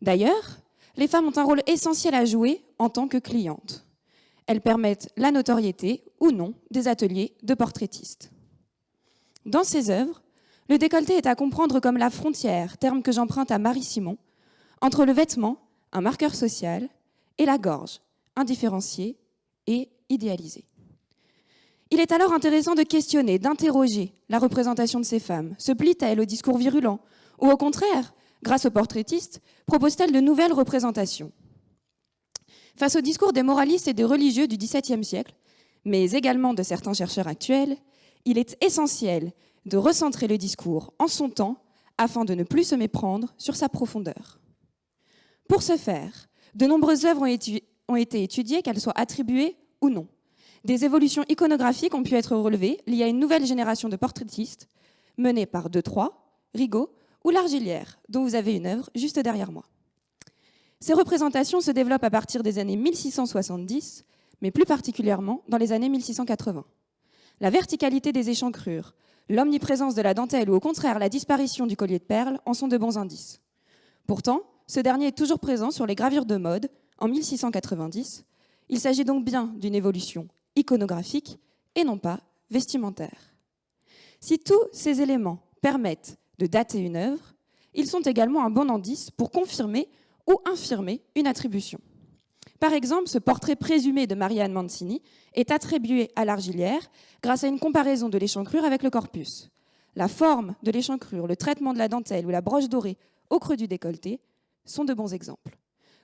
D'ailleurs, les femmes ont un rôle essentiel à jouer en tant que clientes. Elles permettent la notoriété ou non des ateliers de portraitistes. Dans ces œuvres, le décolleté est à comprendre comme la frontière, terme que j'emprunte à Marie Simon, entre le vêtement, un marqueur social, et la gorge, indifférenciée et idéalisée. Il est alors intéressant de questionner, d'interroger la représentation de ces femmes. Se plie-t-elle au discours virulent ou au contraire, grâce aux portraitistes, propose-t-elle de nouvelles représentations? Face au discours des moralistes et des religieux du XVIIe siècle, mais également de certains chercheurs actuels, il est essentiel de recentrer le discours en son temps afin de ne plus se méprendre sur sa profondeur. Pour ce faire, de nombreuses œuvres ont été étudiées, qu'elles soient attribuées ou non. Des évolutions iconographiques ont pu être relevées liées à une nouvelle génération de portraitistes menée par Detroit, Rigaud ou Largillière, dont vous avez une œuvre juste derrière moi. Ces représentations se développent à partir des années 1670, mais plus particulièrement dans les années 1680. La verticalité des échancrures, l'omniprésence de la dentelle ou au contraire la disparition du collier de perles en sont de bons indices. Pourtant, ce dernier est toujours présent sur les gravures de mode en 1690. Il s'agit donc bien d'une évolution iconographique et non pas vestimentaire. Si tous ces éléments permettent de dater une œuvre, ils sont également un bon indice pour confirmer ou infirmer une attribution. Par exemple, ce portrait présumé de Marie-Anne Mancini est attribué à Largillière grâce à une comparaison de l'échancrure avec le corpus. La forme de l'échancrure, le traitement de la dentelle ou la broche dorée au creux du décolleté sont de bons exemples.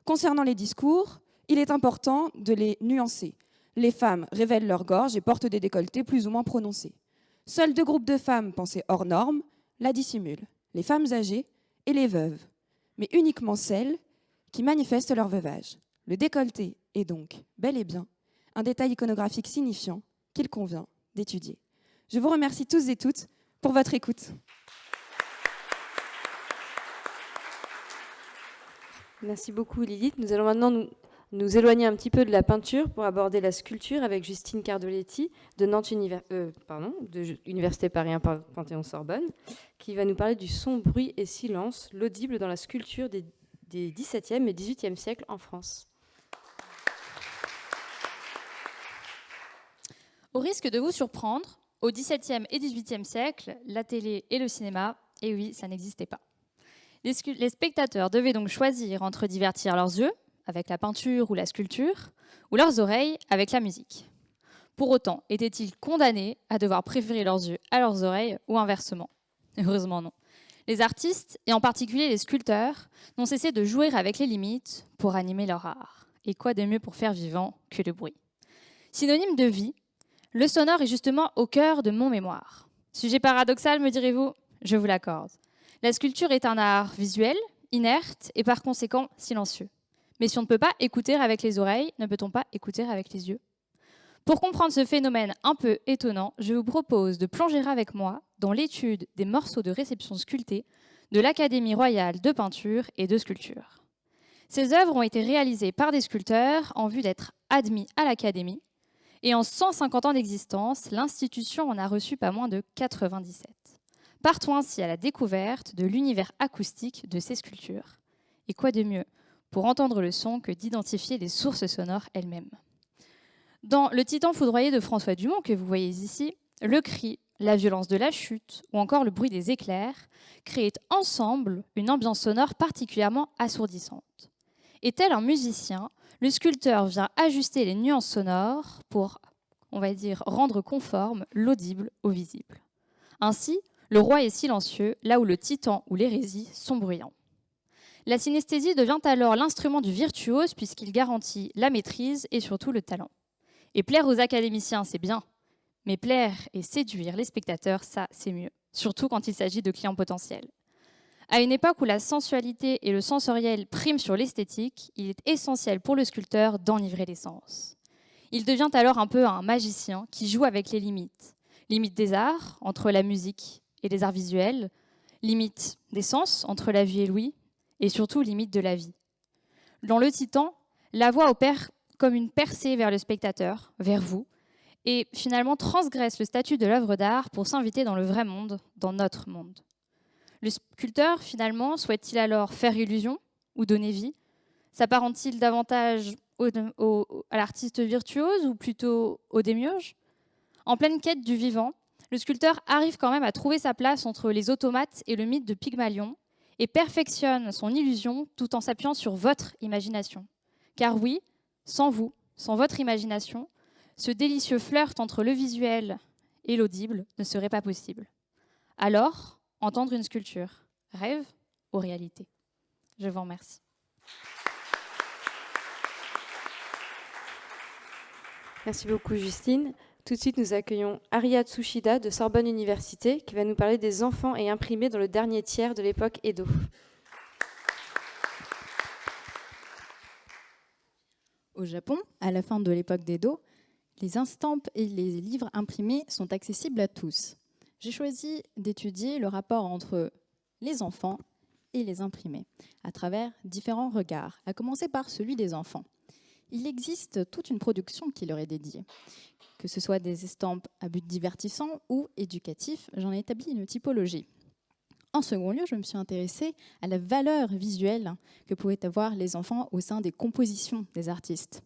Concernant les discours, il est important de les nuancer. Les femmes révèlent leur gorge et portent des décolletés plus ou moins prononcés. Seuls deux groupes de femmes pensées hors normes la dissimulent, les femmes âgées et les veuves, mais uniquement celles qui manifestent leur veuvage. Le décolleté est donc bel et bien un détail iconographique signifiant qu'il convient d'étudier. Je vous remercie tous et toutes pour votre écoute. Merci beaucoup Lilith. Nous allons maintenant nous éloigner un petit peu de la peinture pour aborder la sculpture avec Justine Cardoletti de Université Paris 1 Panthéon-Sorbonne, qui va nous parler du son, bruit et silence, l'audible dans la sculpture des XVIIe et XVIIIe siècles en France. Au risque de vous surprendre, au XVIIe et XVIIIe siècle, la télé et le cinéma, et oui, ça n'existait pas. Les spectateurs devaient donc choisir entre divertir leurs yeux, avec la peinture ou la sculpture, ou leurs oreilles avec la musique. Pour autant, étaient-ils condamnés à devoir préférer leurs yeux à leurs oreilles ou inversement? Heureusement non. Les artistes, et en particulier les sculpteurs, n'ont cessé de jouer avec les limites pour animer leur art. Et quoi de mieux pour faire vivant que le bruit? Synonyme de vie, le sonore est justement au cœur de mon mémoire. Sujet paradoxal, me direz-vous? Je vous l'accorde. La sculpture est un art visuel, inerte et par conséquent silencieux. Mais si on ne peut pas écouter avec les oreilles, ne peut-on pas écouter avec les yeux? Pour comprendre ce phénomène un peu étonnant, je vous propose de plonger avec moi dans l'étude des morceaux de réception sculptés de l'Académie royale de peinture et de sculpture. Ces œuvres ont été réalisées par des sculpteurs en vue d'être admis à l'Académie, et en 150 ans d'existence, l'institution en a reçu pas moins de 97. Partons ainsi à la découverte de l'univers acoustique de ces sculptures. Et quoi de mieux pour entendre le son que d'identifier les sources sonores elles-mêmes. Dans Le Titan foudroyé de François Dumont, que vous voyez ici, le cri, la violence de la chute ou encore le bruit des éclairs créent ensemble une ambiance sonore particulièrement assourdissante. Et tel un musicien, le sculpteur vient ajuster les nuances sonores pour, on va dire, rendre conforme l'audible au visible. Ainsi, le roi est silencieux, là où le titan ou l'hérésie sont bruyants. La synesthésie devient alors l'instrument du virtuose puisqu'il garantit la maîtrise et surtout le talent. Et plaire aux académiciens, c'est bien, mais plaire et séduire les spectateurs, ça, c'est mieux, surtout quand il s'agit de clients potentiels. À une époque où la sensualité et le sensoriel priment sur l'esthétique, il est essentiel pour le sculpteur d'enivrer les sens. Il devient alors un peu un magicien qui joue avec les limites. Limites des arts, entre la musique et les arts visuels, limites des sens, entre la vie et l'ouïe, et surtout limites de la vie. Dans Le Titan, la voix opère comme une percée vers le spectateur, vers vous, et finalement transgresse le statut de l'œuvre d'art pour s'inviter dans le vrai monde, dans notre monde. Le sculpteur, finalement, souhaite-t-il alors faire illusion ou donner vie? S'apparente-t-il davantage à l'artiste virtuose ou plutôt au démiurge? En pleine quête du vivant, le sculpteur arrive quand même à trouver sa place entre les automates et le mythe de Pygmalion et perfectionne son illusion tout en s'appuyant sur votre imagination. Car oui, sans vous, sans votre imagination, ce délicieux flirt entre le visuel et l'audible ne serait pas possible. Alors, entendre une sculpture, rêve ou réalité? Je vous remercie. Merci beaucoup, Justine. Tout de suite, nous accueillons Aria Tsushida de Sorbonne Université qui va nous parler des enfants et imprimés dans le dernier tiers de l'époque Edo. Au Japon, à la fin de l'époque d'Edo, les estampes et les livres imprimés sont accessibles à tous. J'ai choisi d'étudier le rapport entre les enfants et les imprimés, à travers différents regards, à commencer par celui des enfants. Il existe toute une production qui leur est dédiée. Que ce soit des estampes à but divertissant ou éducatif, j'en ai établi une typologie. En second lieu, je me suis intéressée à la valeur visuelle que pouvaient avoir les enfants au sein des compositions des artistes.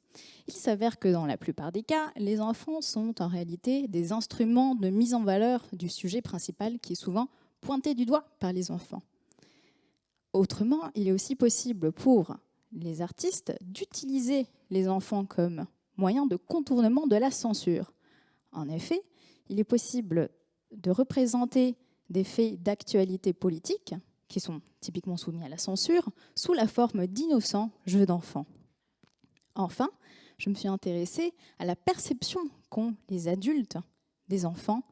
Il s'avère que dans la plupart des cas, les enfants sont en réalité des instruments de mise en valeur du sujet principal qui est souvent pointé du doigt par les enfants. Autrement, il est aussi possible pour les artistes d'utiliser les enfants comme moyen de contournement de la censure. En effet, il est possible de représenter des faits d'actualité politique, qui sont typiquement soumis à la censure, sous la forme d'innocents jeux d'enfants. Enfin, je me suis intéressée à la perception qu'ont les adultes des enfants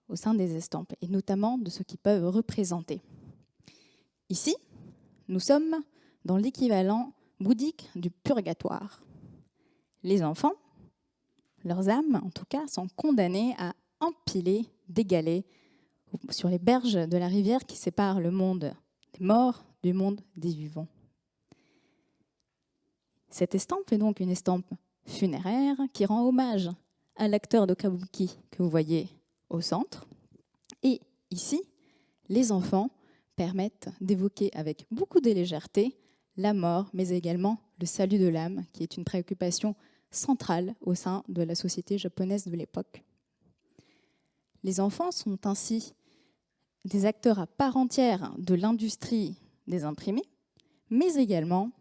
au sein des estampes, et notamment de ce qu'ils peuvent représenter. Ici, nous sommes dans l'équivalent bouddhique du purgatoire. Les enfants, leurs âmes en tout cas, sont condamnées à empiler des galets sur les berges de la rivière qui sépare le monde des morts du monde des vivants. Cette estampe est donc une estampe funéraire qui rend hommage à l'acteur de kabuki que vous voyez au centre. Et ici, les enfants permettent d'évoquer avec beaucoup de légèreté la mort, mais également le salut de l'âme, qui est une préoccupation centrale au sein de la société japonaise de l'époque. Les enfants sont ainsi des acteurs à part entière de l'industrie des imprimés, mais également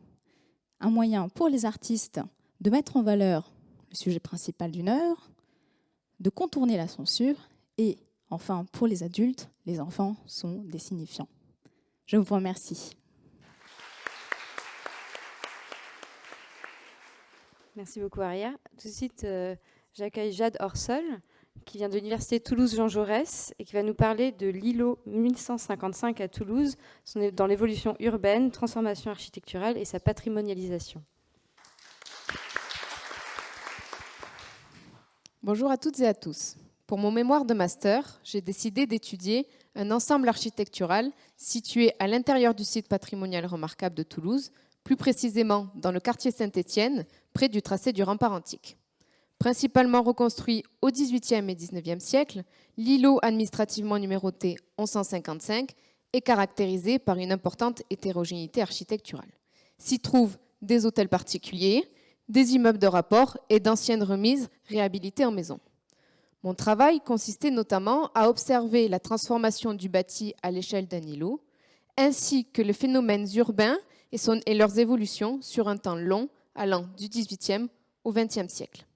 un moyen pour les artistes de mettre en valeur le sujet principal d'une œuvre, de contourner la censure, et enfin, pour les adultes, les enfants sont des signifiants. Je vous remercie. Merci beaucoup, Aria. Tout de suite, j'accueille Jade Orsol, qui vient de l'Université Toulouse-Jean Jaurès et qui va nous parler de l'îlot 1155 à Toulouse, dans l'évolution urbaine, transformation architecturale et sa patrimonialisation. Bonjour à toutes et à tous. Pour mon mémoire de master, j'ai décidé d'étudier un ensemble architectural situé à l'intérieur du site patrimonial remarquable de Toulouse, plus précisément dans le quartier Saint-Étienne, près du tracé du rempart antique. Principalement reconstruit au XVIIIe et XIXe siècle, l'îlot administrativement numéroté 1155 est caractérisé par une importante hétérogénéité architecturale. S'y trouvent des hôtels particuliers, des immeubles de rapport et d'anciennes remises réhabilitées en maison. Mon travail consistait notamment à observer la transformation du bâti à l'échelle d'un îlot, ainsi que les phénomènes urbains et leurs évolutions sur un temps long allant du XVIIIe au XXe siècle.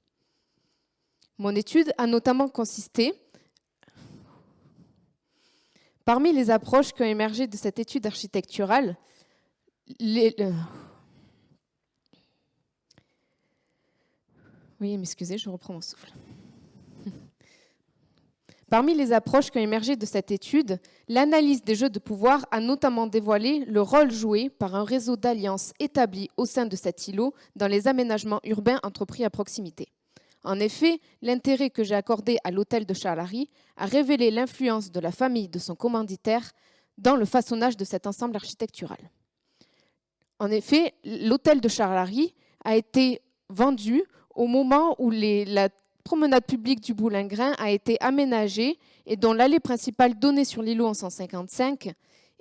Mon étude a notamment consisté, parmi les approches qui ont émergé de cette étude architecturale, oui, m'excusez, je reprends mon souffle. Parmi les approches qui ont émergé de cette étude, l'analyse des jeux de pouvoir a notamment dévoilé le rôle joué par un réseau d'alliances établi au sein de cet îlot dans les aménagements urbains entrepris à proximité. En effet, l'intérêt que j'ai accordé à l'hôtel de Charlary a révélé l'influence de la famille de son commanditaire dans le façonnage de cet ensemble architectural. En effet, l'hôtel de Charlary a été vendu au moment où la promenade publique du Boulingrin a été aménagée et dont l'allée principale donnait sur l'îlot en 155.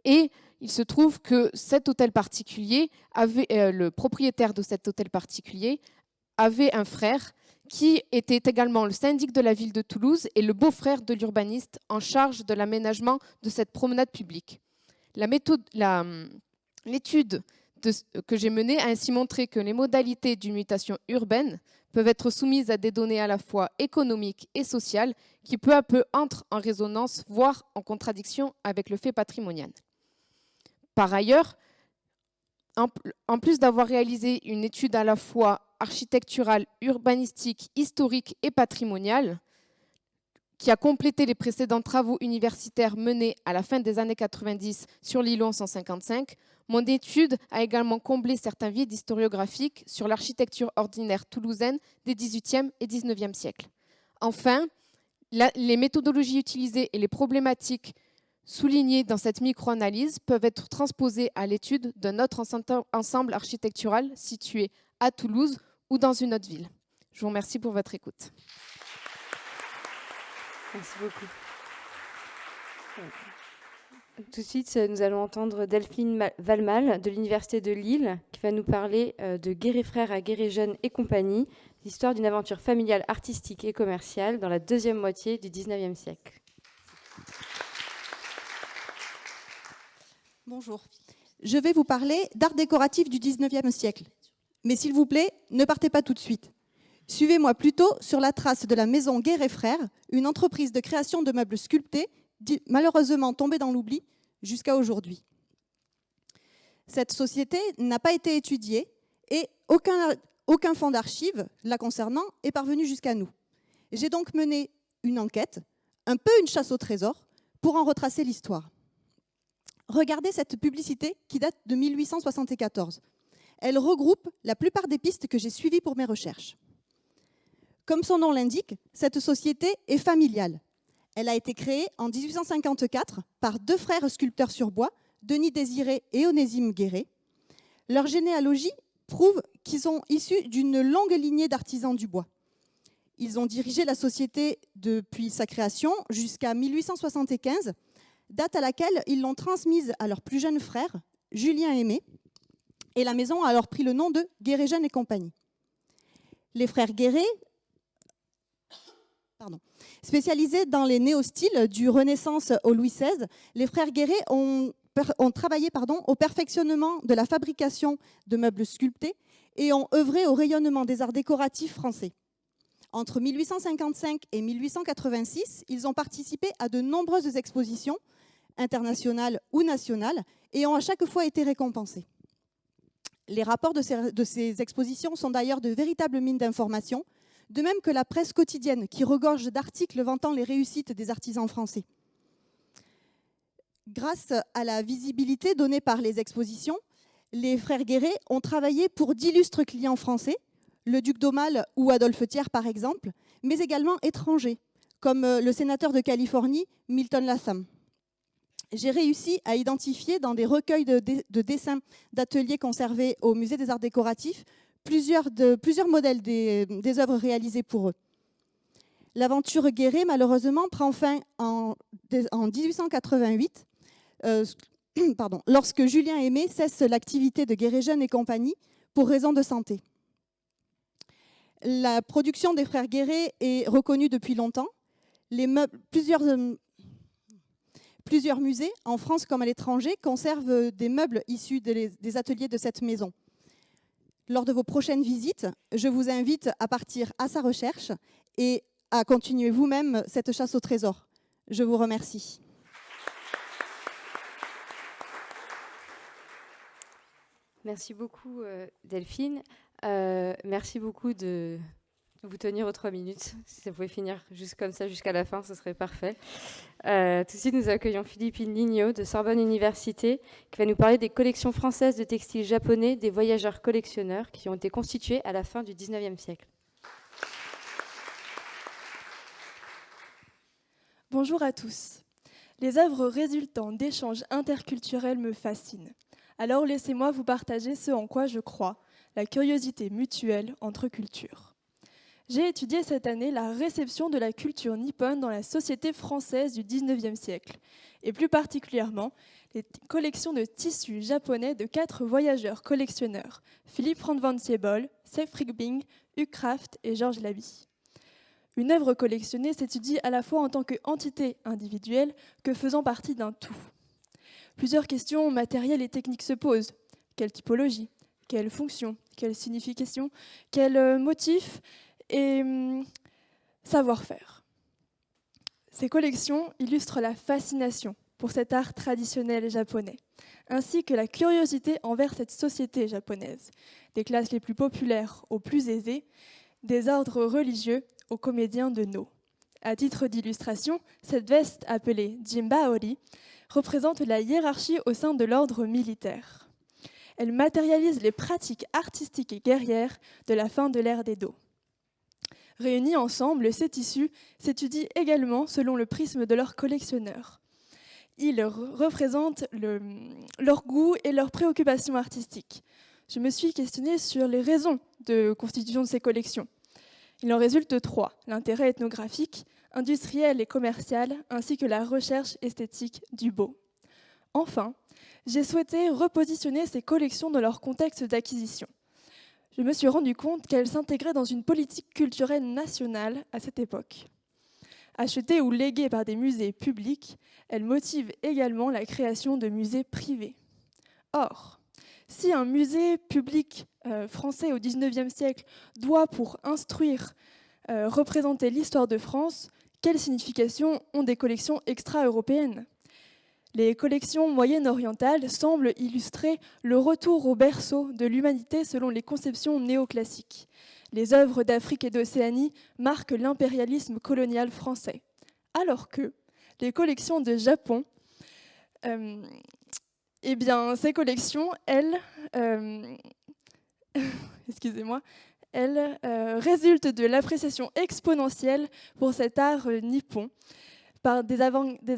Et il se trouve que cet hôtel particulier, le propriétaire de cet hôtel particulier, avait un frère qui était également le syndic de la ville de Toulouse et le beau-frère de l'urbaniste en charge de l'aménagement de cette promenade publique. L'étude que j'ai menée a ainsi montré que les modalités d'une mutation urbaine peuvent être soumises à des données à la fois économiques et sociales qui peu à peu entrent en résonance, voire en contradiction avec le fait patrimonial. Par ailleurs, en plus d'avoir réalisé une étude à la fois architecturale, urbanistique, historique et patrimoniale, qui a complété les précédents travaux universitaires menés à la fin des années 90 sur l'îlot en 155, mon étude a également comblé certains vides historiographiques sur l'architecture ordinaire toulousaine des XVIIIe et XIXe siècles. Enfin, les méthodologies utilisées et les problématiques soulignées dans cette micro-analyse peuvent être transposées à l'étude d'un autre ensemble architectural situé à Toulouse ou dans une autre ville. Je vous remercie pour votre écoute. Merci beaucoup. Tout de suite, nous allons entendre Delphine Valmal de l'Université de Lille qui va nous parler de Guéret Frères à Guéret Jeunes et compagnie, l'histoire d'une aventure familiale, artistique et commerciale dans la deuxième moitié du XIXe siècle. Bonjour. Je vais vous parler d'art décoratif du XIXe siècle. Mais s'il vous plaît, ne partez pas tout de suite. Suivez-moi plutôt sur la trace de la maison Guéret Frères, une entreprise de création de meubles sculptés, malheureusement tombée dans l'oubli jusqu'à aujourd'hui. Cette société n'a pas été étudiée et aucun fonds d'archives la concernant est parvenu jusqu'à nous. J'ai donc mené une enquête, un peu une chasse au trésor, pour en retracer l'histoire. Regardez cette publicité qui date de 1874. Elle regroupe la plupart des pistes que j'ai suivies pour mes recherches. Comme son nom l'indique, cette société est familiale. Elle a été créée en 1854 par deux frères sculpteurs sur bois, Denis Désiré et Onésime Guéret. Leur généalogie prouve qu'ils sont issus d'une longue lignée d'artisans du bois. Ils ont dirigé la société depuis sa création jusqu'à 1875, date à laquelle ils l'ont transmise à leur plus jeune frère, Julien Aimé, et la maison a alors pris le nom de Guéret Jeunes et compagnie. Les frères Guéret, spécialisés dans les néo-styles du Renaissance au Louis XVI, les frères Guéret ont travaillé au perfectionnement de la fabrication de meubles sculptés et ont œuvré au rayonnement des arts décoratifs français. Entre 1855 et 1886, ils ont participé à de nombreuses expositions, internationales ou nationales, et ont à chaque fois été récompensés. Les rapports de ces expositions sont d'ailleurs de véritables mines d'informations, de même que la presse quotidienne qui regorge d'articles vantant les réussites des artisans français. Grâce à la visibilité donnée par les expositions, les frères Guéret ont travaillé pour d'illustres clients français, le duc d'Aumale ou Adolphe Thiers par exemple, mais également étrangers, comme le sénateur de Californie, Milton Latham. J'ai réussi à identifier dans des recueils de dessins d'ateliers conservés au Musée des Arts Décoratifs plusieurs modèles des œuvres réalisées pour eux. L'aventure Guéret, malheureusement, prend fin en 1888, lorsque Julien Aimé cesse l'activité de Guéret Jeunes et compagnie pour raison de santé. La production des frères Guéret est reconnue depuis longtemps. Plusieurs musées, en France comme à l'étranger, conservent des meubles issus des ateliers de cette maison. Lors de vos prochaines visites, je vous invite à partir à sa recherche et à continuer vous-même cette chasse au trésor. Je vous remercie. Merci beaucoup Delphine. Merci beaucoup de vous tenir aux 3 minutes. Si ça pouvait finir juste comme ça jusqu'à la fin, ce serait parfait. Tout de suite, nous accueillons Philippine Lignot de Sorbonne Université qui va nous parler des collections françaises de textiles japonais des voyageurs collectionneurs qui ont été constituées à la fin du 19e siècle. Bonjour à tous. Les œuvres résultant d'échanges interculturels me fascinent. Alors laissez-moi vous partager ce en quoi je crois, la curiosité mutuelle entre cultures. J'ai étudié cette année la réception de la culture nippone dans la société française du XIXe siècle, et plus particulièrement les collections de tissus japonais de 4 voyageurs collectionneurs, Philippe Franz von Siebold, Siegfried Bing, Hugues Kraft et Georges Laby. Une œuvre collectionnée s'étudie à la fois en tant qu'entité individuelle que faisant partie d'un tout. Plusieurs questions matérielles et techniques se posent. Quelle typologie? Quelle fonction? Quelle signification? Quel motif? Et savoir-faire. Ces collections illustrent la fascination pour cet art traditionnel japonais, ainsi que la curiosité envers cette société japonaise, des classes les plus populaires aux plus aisées, des ordres religieux aux comédiens de No. À titre d'illustration, cette veste appelée Jimbaori représente la hiérarchie au sein de l'ordre militaire. Elle matérialise les pratiques artistiques et guerrières de la fin de l'ère d'Edo. Réunis ensemble, ces tissus s'étudient également selon le prisme de leurs collectionneurs. Ils représentent leur goût et leurs préoccupations artistiques. Je me suis questionnée sur les raisons de constitution de ces collections. Il en résulte 3, l'intérêt ethnographique, industriel et commercial, ainsi que la recherche esthétique du beau. Enfin, j'ai souhaité repositionner ces collections dans leur contexte d'acquisition. Je me suis rendu compte qu'elles s'intégraient dans une politique culturelle nationale à cette époque. Achetées ou léguées par des musées publics, elles motivent également la création de musées privés. Or, si un musée public français au XIXe siècle doit, pour instruire, représenter l'histoire de France, quelle signification ont des collections extra-européennes ? Les collections moyen-orientales semblent illustrer le retour au berceau de l'humanité selon les conceptions néoclassiques. Les œuvres d'Afrique et d'Océanie marquent l'impérialisme colonial français, alors que les collections de Japon, eh bien, ces collections, elles, elles résultent de l'appréciation exponentielle pour cet art nippon, par des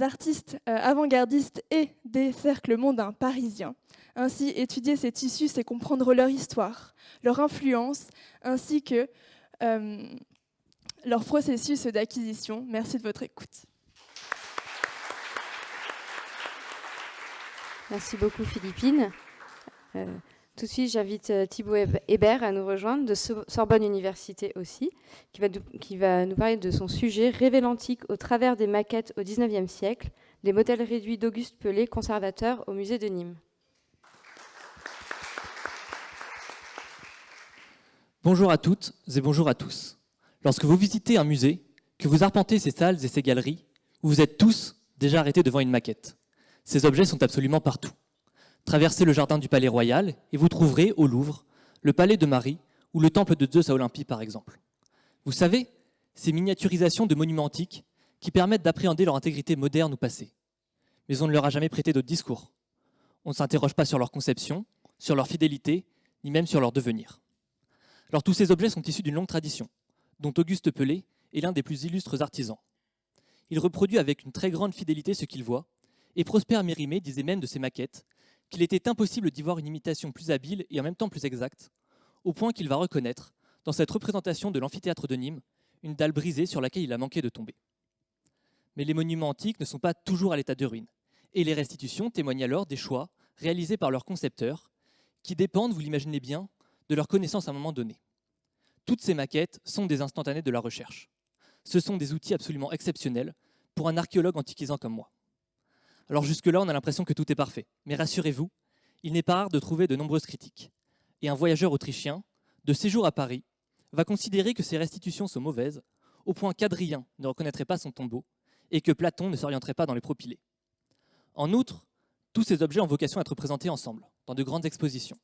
artistes avant-gardistes et des cercles mondains parisiens. Ainsi, étudier ces tissus, c'est comprendre leur histoire, leur influence, ainsi que leur processus d'acquisition. Merci de votre écoute. Merci beaucoup Philippine. Tout de suite, j'invite Thibaut Hébert à nous rejoindre, de Sorbonne Université aussi, qui va nous parler de son sujet « Rêver l'antique au travers des maquettes au XIXe siècle, des modèles réduits d'Auguste Pelé, conservateur au musée de Nîmes ». Bonjour à toutes et bonjour à tous. Lorsque vous visitez un musée, que vous arpentez ses salles et ses galeries, vous êtes tous déjà arrêtés devant une maquette. Ces objets sont absolument partout. Traversez le jardin du Palais Royal et vous trouverez au Louvre le Palais de Marie ou le temple de Zeus à Olympie par exemple. Vous savez, ces miniaturisations de monuments antiques qui permettent d'appréhender leur intégrité moderne ou passée. Mais on ne leur a jamais prêté d'autres discours. On ne s'interroge pas sur leur conception, sur leur fidélité, ni même sur leur devenir. Alors tous ces objets sont issus d'une longue tradition, dont Auguste Pelé est l'un des plus illustres artisans. Il reproduit avec une très grande fidélité ce qu'il voit, et Prosper Mérimée disait même de ces maquettes qu'il était impossible d'y voir une imitation plus habile et en même temps plus exacte, au point qu'il va reconnaître, dans cette représentation de l'amphithéâtre de Nîmes, une dalle brisée sur laquelle il a manqué de tomber. Mais les monuments antiques ne sont pas toujours à l'état de ruine, et les restitutions témoignent alors des choix réalisés par leurs concepteurs, qui dépendent, vous l'imaginez bien, de leur connaissance à un moment donné. Toutes ces maquettes sont des instantanés de la recherche. Ce sont des outils absolument exceptionnels pour un archéologue antiquisant comme moi. Alors jusque-là, on a l'impression que tout est parfait. Mais rassurez-vous, il n'est pas rare de trouver de nombreuses critiques. Et un voyageur autrichien, de séjour à Paris, va considérer que ces restitutions sont mauvaises, au point qu'Adrien ne reconnaîtrait pas son tombeau et que Platon ne s'orienterait pas dans les propylées. En outre, tous ces objets ont vocation à être présentés ensemble, dans de grandes expositions.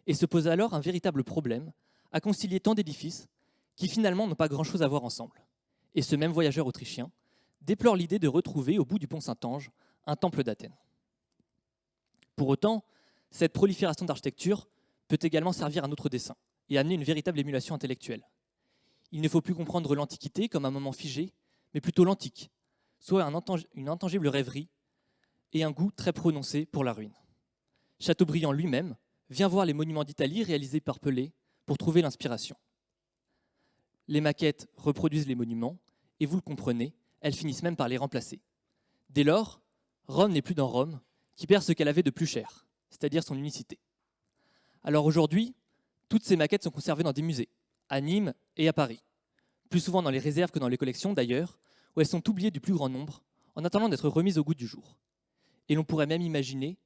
Et se pose alors un véritable problème à concilier tant d'édifices qui finalement n'ont pas grand-chose à voir ensemble. Et ce même voyageur autrichien déplore l'idée de retrouver au bout du pont Saint-Ange un temple d'Athènes. Pour autant, cette prolifération d'architecture peut également servir à notre dessein et amener une véritable émulation intellectuelle. Il ne faut plus comprendre l'Antiquité comme un moment figé, mais plutôt l'antique, soit une intangible rêverie et un goût très prononcé pour la ruine. Chateaubriand lui-même vient voir les monuments d'Italie réalisés par Pelé pour trouver l'inspiration. Les maquettes reproduisent les monuments, et vous le comprenez, elles finissent même par les remplacer. Dès lors, Rome n'est plus dans Rome, qui perd ce qu'elle avait de plus cher, c'est-à-dire son unicité. Alors aujourd'hui, toutes ces maquettes sont conservées dans des musées, à Nîmes et à Paris, plus souvent dans les réserves que dans les collections d'ailleurs, où elles sont oubliées du plus grand nombre, en attendant d'être remises au goût du jour. Et l'on pourrait même imaginer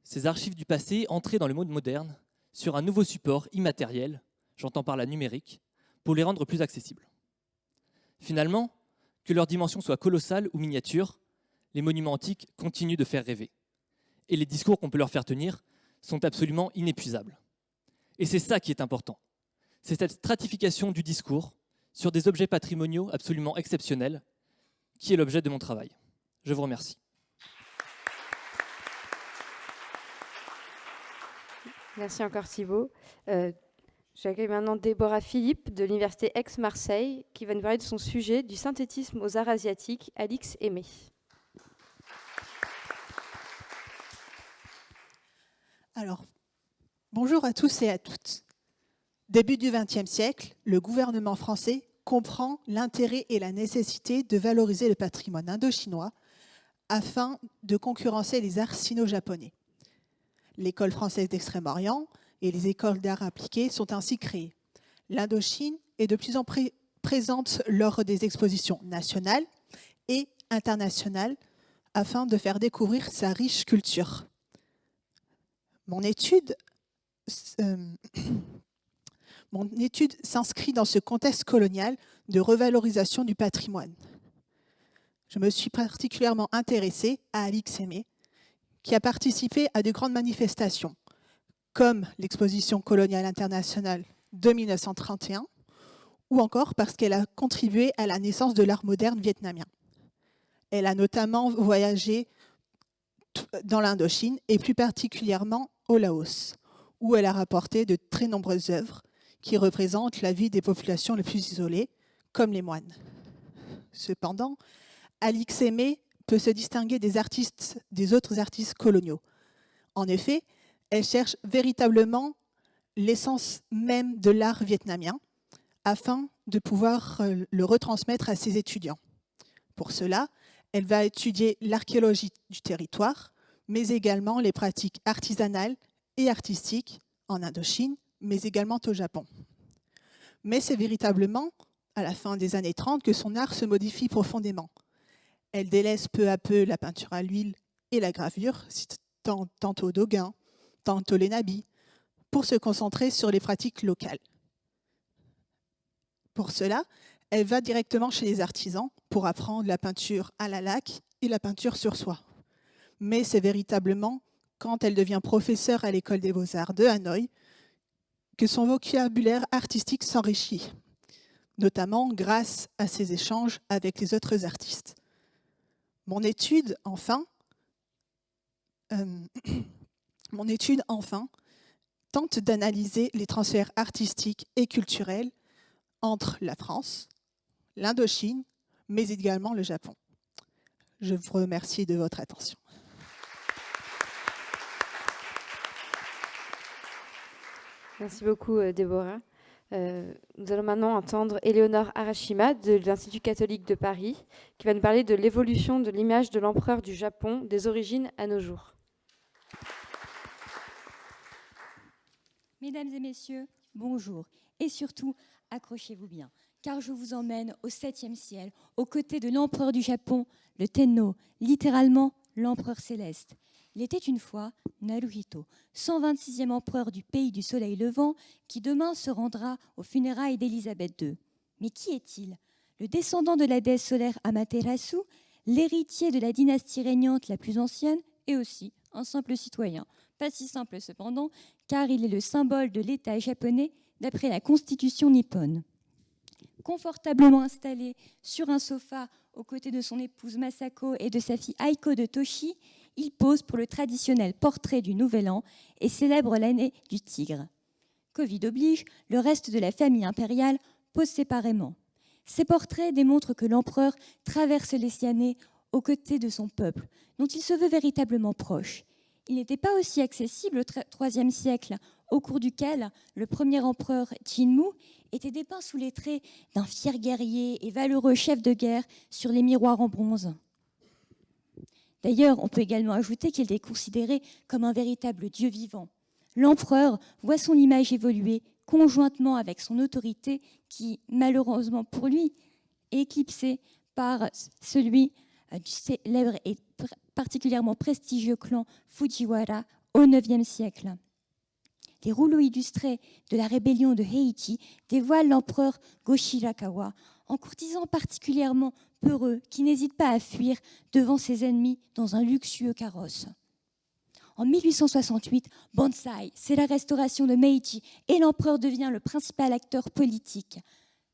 ces archives du passé entrer dans le monde moderne sur un nouveau support immatériel, j'entends par là numérique, pour les rendre plus accessibles. Finalement, que leur dimension soit colossale ou miniature, les monuments antiques continuent de faire rêver. Et les discours qu'on peut leur faire tenir sont absolument inépuisables. Et c'est ça qui est important. C'est cette stratification du discours sur des objets patrimoniaux absolument exceptionnels qui est l'objet de mon travail. Je vous remercie. Merci encore Thibaut. J'accueille maintenant Déborah Philippe de l'Université Aix-Marseille qui va nous parler de son sujet du synthétisme aux arts asiatiques, Alix Aimé. Alors, bonjour à tous et à toutes. Début du XXe siècle, le gouvernement français comprend l'intérêt et la nécessité de valoriser le patrimoine indo-chinois afin de concurrencer les arts sino-japonais. L'école française d'Extrême-Orient et les écoles d'art appliqués sont ainsi créées. L'Indochine est de plus en plus présente lors des expositions nationales et internationales afin de faire découvrir sa riche culture. Mon étude s'inscrit dans ce contexte colonial de revalorisation du patrimoine. Je me suis particulièrement intéressée à Alix Aimé, qui a participé à de grandes manifestations, comme l'exposition coloniale internationale de 1931, ou encore parce qu'elle a contribué à la naissance de l'art moderne vietnamien. Elle a notamment voyagé dans l'Indochine et plus particulièrement au Laos, où elle a rapporté de très nombreuses œuvres qui représentent la vie des populations les plus isolées, comme les moines. Cependant, Alix Aimé peut se distinguer des autres artistes coloniaux. En effet, elle cherche véritablement l'essence même de l'art vietnamien afin de pouvoir le retransmettre à ses étudiants. Pour cela, elle va étudier l'archéologie du territoire, mais également les pratiques artisanales et artistiques en Indochine, mais également au Japon. Mais c'est véritablement à la fin des années 30 que son art se modifie profondément. Elle délaisse peu à peu la peinture à l'huile et la gravure, tantôt Doguin, tantôt les nabis, pour se concentrer sur les pratiques locales. Pour cela, elle va directement chez les artisans pour apprendre la peinture à la laque et la peinture sur soie. Mais c'est véritablement quand elle devient professeure à l'École des Beaux-Arts de Hanoï que son vocabulaire artistique s'enrichit, notamment grâce à ses échanges avec les autres artistes. Mon étude, enfin, tente d'analyser les transferts artistiques et culturels entre la France, l'Indochine, mais également le Japon. Je vous remercie de votre attention. Merci beaucoup, Déborah. Nous allons maintenant entendre Éléonore Arashima de l'Institut catholique de Paris, qui va nous parler de l'évolution de l'image de l'empereur du Japon des origines à nos jours. Mesdames et messieurs, bonjour. Et surtout, accrochez-vous bien, car je vous emmène au 7e ciel, aux côtés de l'empereur du Japon, le Tenno, littéralement l'empereur céleste. Il était une fois Naruhito, 126e empereur du pays du soleil levant, qui demain se rendra aux funérailles d'Élisabeth II. Mais qui est-il? Le descendant de la déesse solaire Amaterasu, l'héritier de la dynastie régnante la plus ancienne, et aussi un simple citoyen. Pas si simple cependant, car il est le symbole de l'État japonais d'après la constitution nippone. Confortablement installé sur un sofa aux côtés de son épouse Masako et de sa fille Aiko de Toshi, il pose pour le traditionnel portrait du Nouvel An et célèbre l'année du tigre. Covid oblige, le reste de la famille impériale pose séparément. Ces portraits démontrent que l'empereur traverse les Sianais aux côtés de son peuple, dont il se veut véritablement proche. Il n'était pas aussi accessible au IIIe siècle, au cours duquel le premier empereur Jinmu était dépeint sous les traits d'un fier guerrier et valeureux chef de guerre sur les miroirs en bronze. D'ailleurs, on peut également ajouter qu'il est considéré comme un véritable dieu vivant. L'empereur voit son image évoluer conjointement avec son autorité qui, malheureusement pour lui, est éclipsée par celui du célèbre et particulièrement prestigieux clan Fujiwara au IXe siècle. Les rouleaux illustrés de la rébellion de Heichi dévoilent l'empereur Go-Shirakawa en courtisan particulièrement peureux qui n'hésite pas à fuir devant ses ennemis dans un luxueux carrosse. En 1868, Banzai, c'est la restauration de Meiji et l'empereur devient le principal acteur politique.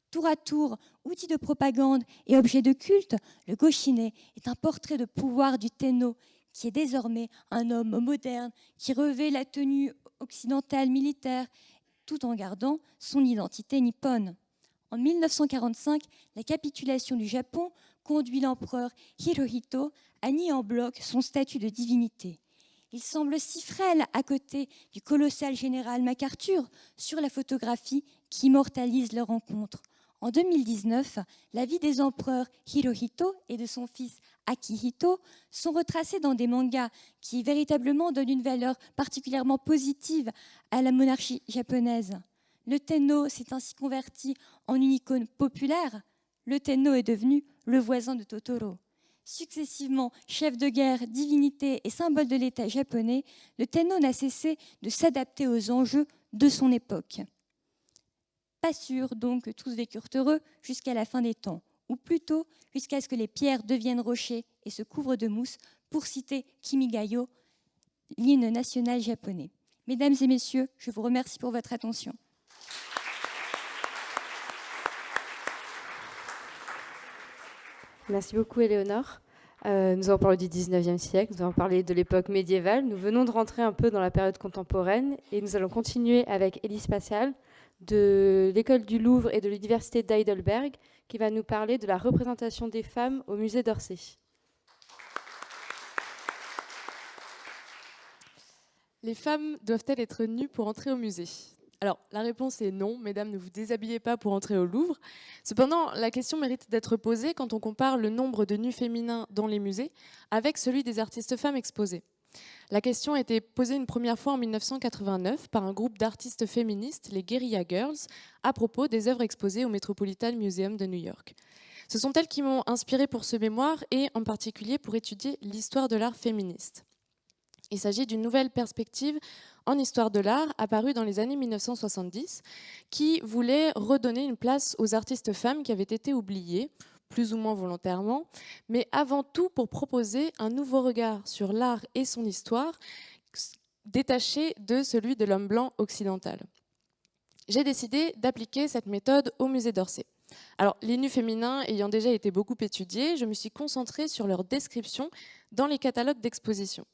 Tour à tour, outil de propagande et objet de culte, le Goshine est un portrait de pouvoir du Tenno qui est désormais un homme moderne qui revêt la tenue occidentale militaire tout en gardant son identité nippone. En 1945, la capitulation du Japon conduit l'empereur Hirohito à nier en bloc son statut de divinité. Il semble si frêle à côté du colossal général MacArthur sur la photographie qui immortalise leur rencontre. En 2019, la vie des empereurs Hirohito et de son fils Akihito sont retracées dans des mangas qui véritablement donnent une valeur particulièrement positive à la monarchie japonaise. Le Tenno s'est ainsi converti en une icône populaire. Le Tenno est devenu le voisin de Totoro. Successivement chef de guerre, divinité et symbole de l'État japonais, le Tenno n'a cessé de s'adapter aux enjeux de son époque. Pas sûr donc que tous vécurent heureux jusqu'à la fin des temps, ou plutôt jusqu'à ce que les pierres deviennent rochers et se couvrent de mousse, pour citer Kimigayo, l'hymne national japonais. Mesdames et messieurs, je vous remercie pour votre attention. Merci beaucoup, Éléonore. Nous avons parlé du 19e siècle, nous avons parlé de l'époque médiévale. Nous venons de rentrer un peu dans la période contemporaine et nous allons continuer avec Élise Spatial de l'École du Louvre et de l'Université d'Heidelberg qui va nous parler de la représentation des femmes au musée d'Orsay. Les femmes doivent-elles être nues pour entrer au musée ? Alors, la réponse est non, mesdames, ne vous déshabillez pas pour entrer au Louvre. Cependant, la question mérite d'être posée quand on compare le nombre de nus féminins dans les musées avec celui des artistes femmes exposés. La question a été posée une première fois en 1989 par un groupe d'artistes féministes, les Guerrilla Girls, à propos des œuvres exposées au Metropolitan Museum de New York. Ce sont elles qui m'ont inspirée pour ce mémoire et en particulier pour étudier l'histoire de l'art féministe. Il s'agit d'une nouvelle perspective en histoire de l'art apparue dans les années 1970 qui voulait redonner une place aux artistes femmes qui avaient été oubliées, plus ou moins volontairement, mais avant tout pour proposer un nouveau regard sur l'art et son histoire détaché de celui de l'homme blanc occidental. J'ai décidé d'appliquer cette méthode au musée d'Orsay. Alors, les nus féminins ayant déjà été beaucoup étudiés, je me suis concentrée sur leur description dans les catalogues d'exposition.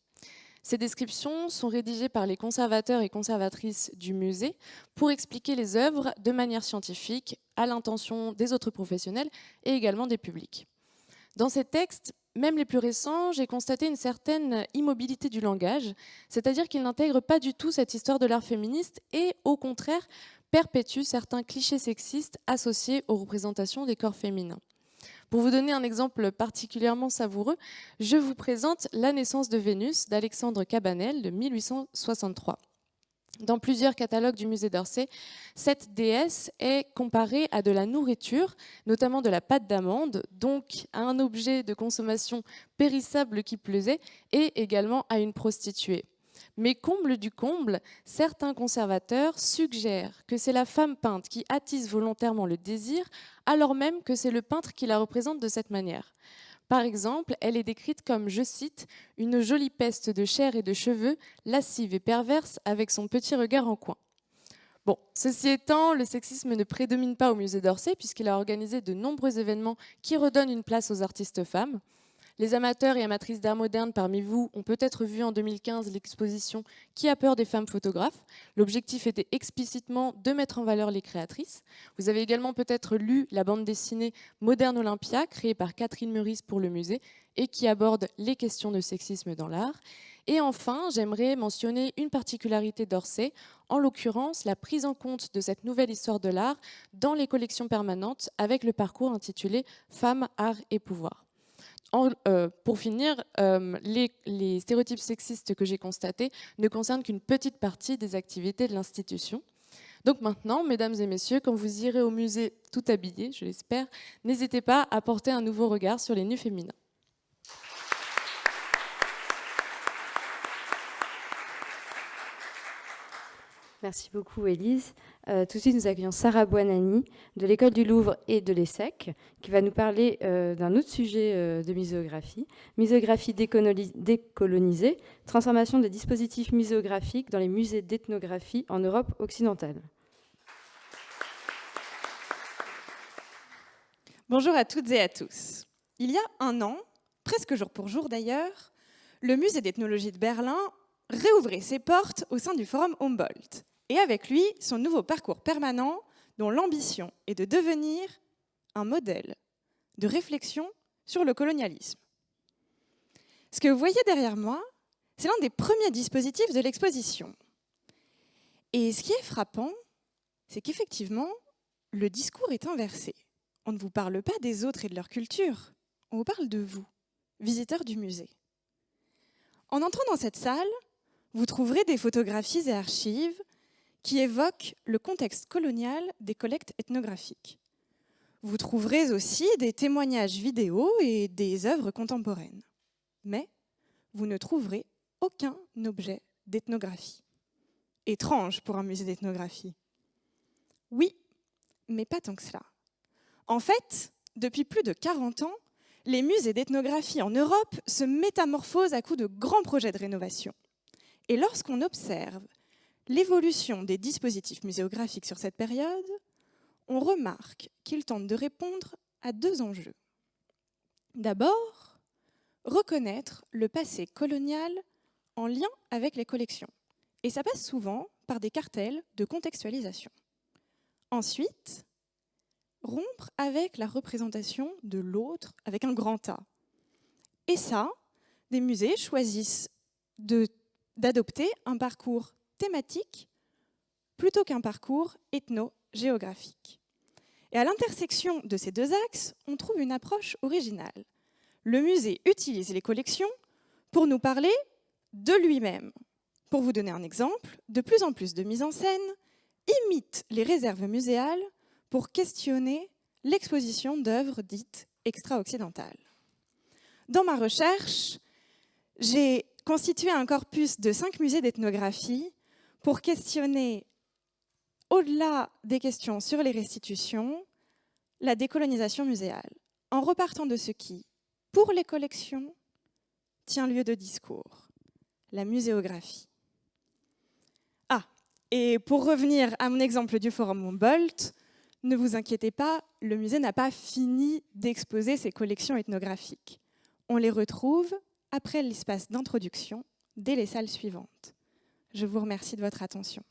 Ces descriptions sont rédigées par les conservateurs et conservatrices du musée pour expliquer les œuvres de manière scientifique, à l'intention des autres professionnels et également des publics. Dans ces textes, même les plus récents, j'ai constaté une certaine immobilité du langage, c'est-à-dire qu'ils n'intègrent pas du tout cette histoire de l'art féministe et, au contraire, perpétuent certains clichés sexistes associés aux représentations des corps féminins. Pour vous donner un exemple particulièrement savoureux, je vous présente La naissance de Vénus d'Alexandre Cabanel de 1863. Dans plusieurs catalogues du musée d'Orsay, cette déesse est comparée à de la nourriture, notamment de la pâte d'amande, donc à un objet de consommation périssable qui plaisait, et également à une prostituée. Mais comble du comble, certains conservateurs suggèrent que c'est la femme peinte qui attise volontairement le désir, alors même que c'est le peintre qui la représente de cette manière. Par exemple, elle est décrite comme, je cite, « une jolie peste de chair et de cheveux, lascive et perverse, avec son petit regard en coin ». Bon, ceci étant, le sexisme ne prédomine pas au musée d'Orsay puisqu'il a organisé de nombreux événements qui redonnent une place aux artistes femmes. Les amateurs et amatrices d'art moderne parmi vous ont peut-être vu en 2015 l'exposition « Qui a peur des femmes photographes ?». L'objectif était explicitement de mettre en valeur les créatrices. Vous avez également peut-être lu la bande dessinée « Moderne Olympia » créée par Catherine Meurice pour le musée et qui aborde les questions de sexisme dans l'art. Et enfin, j'aimerais mentionner une particularité d'Orsay, en l'occurrence la prise en compte de cette nouvelle histoire de l'art dans les collections permanentes avec le parcours intitulé « Femmes, art et pouvoir ». Pour finir, les stéréotypes sexistes que j'ai constatés ne concernent qu'une petite partie des activités de l'institution. Donc maintenant, mesdames et messieurs, quand vous irez au musée tout habillé, je l'espère, n'hésitez pas à porter un nouveau regard sur les nus féminins. Merci beaucoup, Élise. Tout de suite, nous accueillons Sarah Buonanni de l'École du Louvre et de l'ESSEC, qui va nous parler d'un autre sujet de muséographie. Muséographie décolonisée, transformation des dispositifs muséographiques dans les musées d'ethnographie en Europe occidentale. Bonjour à toutes et à tous. Il y a un an, presque jour pour jour d'ailleurs, le musée d'ethnologie de Berlin réouvrait ses portes au sein du Forum Humboldt. Et avec lui, son nouveau parcours permanent, dont l'ambition est de devenir un modèle de réflexion sur le colonialisme. Ce que vous voyez derrière moi, c'est l'un des premiers dispositifs de l'exposition. Et ce qui est frappant, c'est qu'effectivement, le discours est inversé. On ne vous parle pas des autres et de leur culture, on vous parle de vous, visiteurs du musée. En entrant dans cette salle, vous trouverez des photographies et archives qui évoquent le contexte colonial des collectes ethnographiques. Vous trouverez aussi des témoignages vidéo et des œuvres contemporaines. Mais vous ne trouverez aucun objet d'ethnographie. Étrange pour un musée d'ethnographie. Oui, mais pas tant que cela. En fait, depuis plus de 40 ans, les musées d'ethnographie en Europe se métamorphosent à coups de grands projets de rénovation. Et lorsqu'on observe l'évolution des dispositifs muséographiques sur cette période, on remarque qu'ils tentent de répondre à deux enjeux. D'abord, reconnaître le passé colonial en lien avec les collections. Et ça passe souvent par des cartels de contextualisation. Ensuite, rompre avec la représentation de l'autre avec un grand A. Et ça, des musées choisissent d'adopter un parcours thématique plutôt qu'un parcours ethno-géographique. Et à l'intersection de ces deux axes, on trouve une approche originale. Le musée utilise les collections pour nous parler de lui-même. Pour vous donner un exemple, de plus en plus de mises en scène imitent les réserves muséales pour questionner l'exposition d'œuvres dites extra-occidentales. Dans ma recherche, j'ai constitué un corpus de 5 musées d'ethnographie pour questionner, au-delà des questions sur les restitutions, la décolonisation muséale, en repartant de ce qui, pour les collections, tient lieu de discours, la muséographie. Ah, et pour revenir à mon exemple du Forum Humboldt, ne vous inquiétez pas, le musée n'a pas fini d'exposer ses collections ethnographiques. On les retrouve après l'espace d'introduction, dès les salles suivantes. Je vous remercie de votre attention.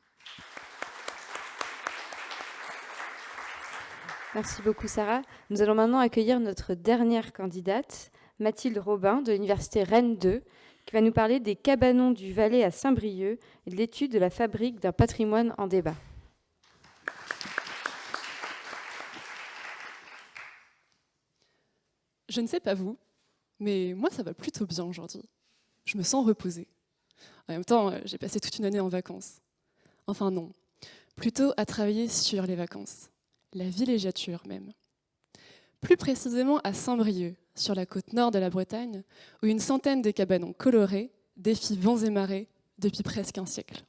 Merci beaucoup, Sarah. Nous allons maintenant accueillir notre dernière candidate, Mathilde Robin, de l'Université Rennes 2, qui va nous parler des cabanons du Valais à Saint-Brieuc et de l'étude de la fabrique d'un patrimoine en débat. Je ne sais pas vous, mais moi ça va plutôt bien aujourd'hui. Je me sens reposée. En même temps, j'ai passé toute une année en vacances. Enfin non, plutôt à travailler sur les vacances, la villégiature même. Plus précisément à Saint-Brieuc, sur la côte nord de la Bretagne, où une centaine de cabanons colorés défient vents et marées depuis presque un siècle.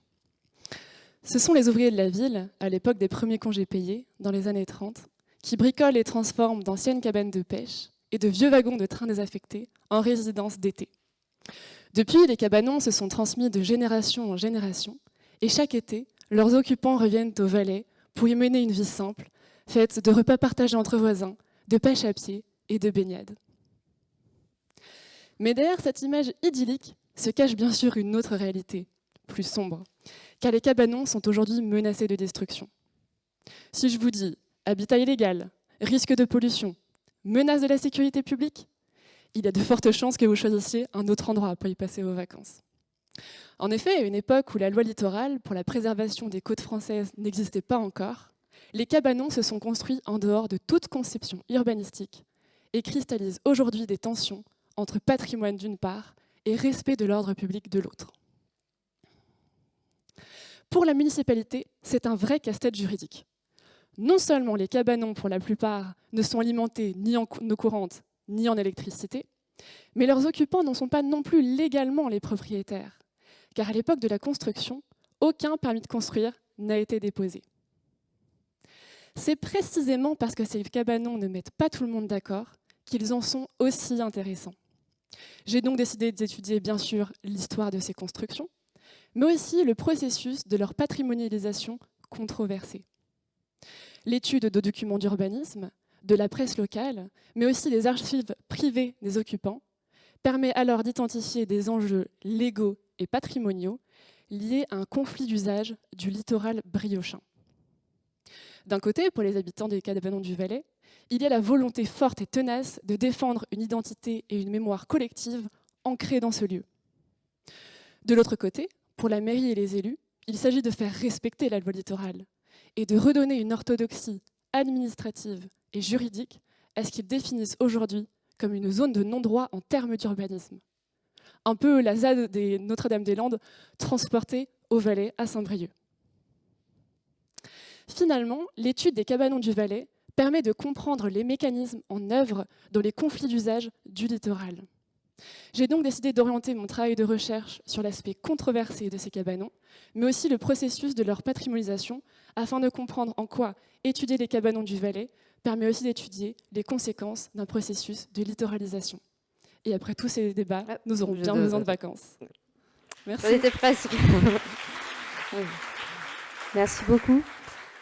Ce sont les ouvriers de la ville, à l'époque des premiers congés payés, dans les années 30, qui bricolent et transforment d'anciennes cabanes de pêche et de vieux wagons de trains désaffectés en résidences d'été. Depuis, les cabanons se sont transmis de génération en génération, et chaque été, leurs occupants reviennent au Valais pour y mener une vie simple, faite de repas partagés entre voisins, de pêche à pied et de baignade. Mais derrière cette image idyllique se cache bien sûr une autre réalité, plus sombre, car les cabanons sont aujourd'hui menacés de destruction. Si je vous dis habitat illégal, risque de pollution, menace de la sécurité publique, il y a de fortes chances que vous choisissiez un autre endroit pour y passer vos vacances. En effet, à une époque où la loi littorale pour la préservation des côtes françaises n'existait pas encore, les cabanons se sont construits en dehors de toute conception urbanistique et cristallisent aujourd'hui des tensions entre patrimoine d'une part et respect de l'ordre public de l'autre. Pour la municipalité, c'est un vrai casse-tête juridique. Non seulement les cabanons, pour la plupart, ne sont alimentés ni en eau courante ni en électricité, mais leurs occupants n'en sont pas non plus légalement les propriétaires, car à l'époque de la construction, aucun permis de construire n'a été déposé. C'est précisément parce que ces cabanons ne mettent pas tout le monde d'accord qu'ils en sont aussi intéressants. J'ai donc décidé d'étudier bien sûr l'histoire de ces constructions, mais aussi le processus de leur patrimonialisation controversée. L'étude de documents d'urbanisme, de la presse locale, mais aussi des archives privées des occupants, permet alors d'identifier des enjeux légaux et patrimoniaux liés à un conflit d'usage du littoral briochin. D'un côté, pour les habitants des cabanons du Valais, il y a la volonté forte et tenace de défendre une identité et une mémoire collective ancrées dans ce lieu. De l'autre côté, pour la mairie et les élus, il s'agit de faire respecter la loi littorale et de redonner une orthodoxie administrative et juridique à ce qu'ils définissent aujourd'hui comme une zone de non-droit en termes d'urbanisme. Un peu la ZAD des Notre-Dame-des-Landes transportée au Valais à Saint-Brieuc. Finalement, l'étude des cabanons du Valais permet de comprendre les mécanismes en œuvre dans les conflits d'usage du littoral. J'ai donc décidé d'orienter mon travail de recherche sur l'aspect controversé de ces cabanons, mais aussi le processus de leur patrimonialisation, afin de comprendre en quoi étudier les cabanons du Valais permet aussi d'étudier les conséquences d'un processus de littoralisation. Et après tous ces débats, nous aurons bien besoin de vacances. Merci. C'était presque. Merci beaucoup.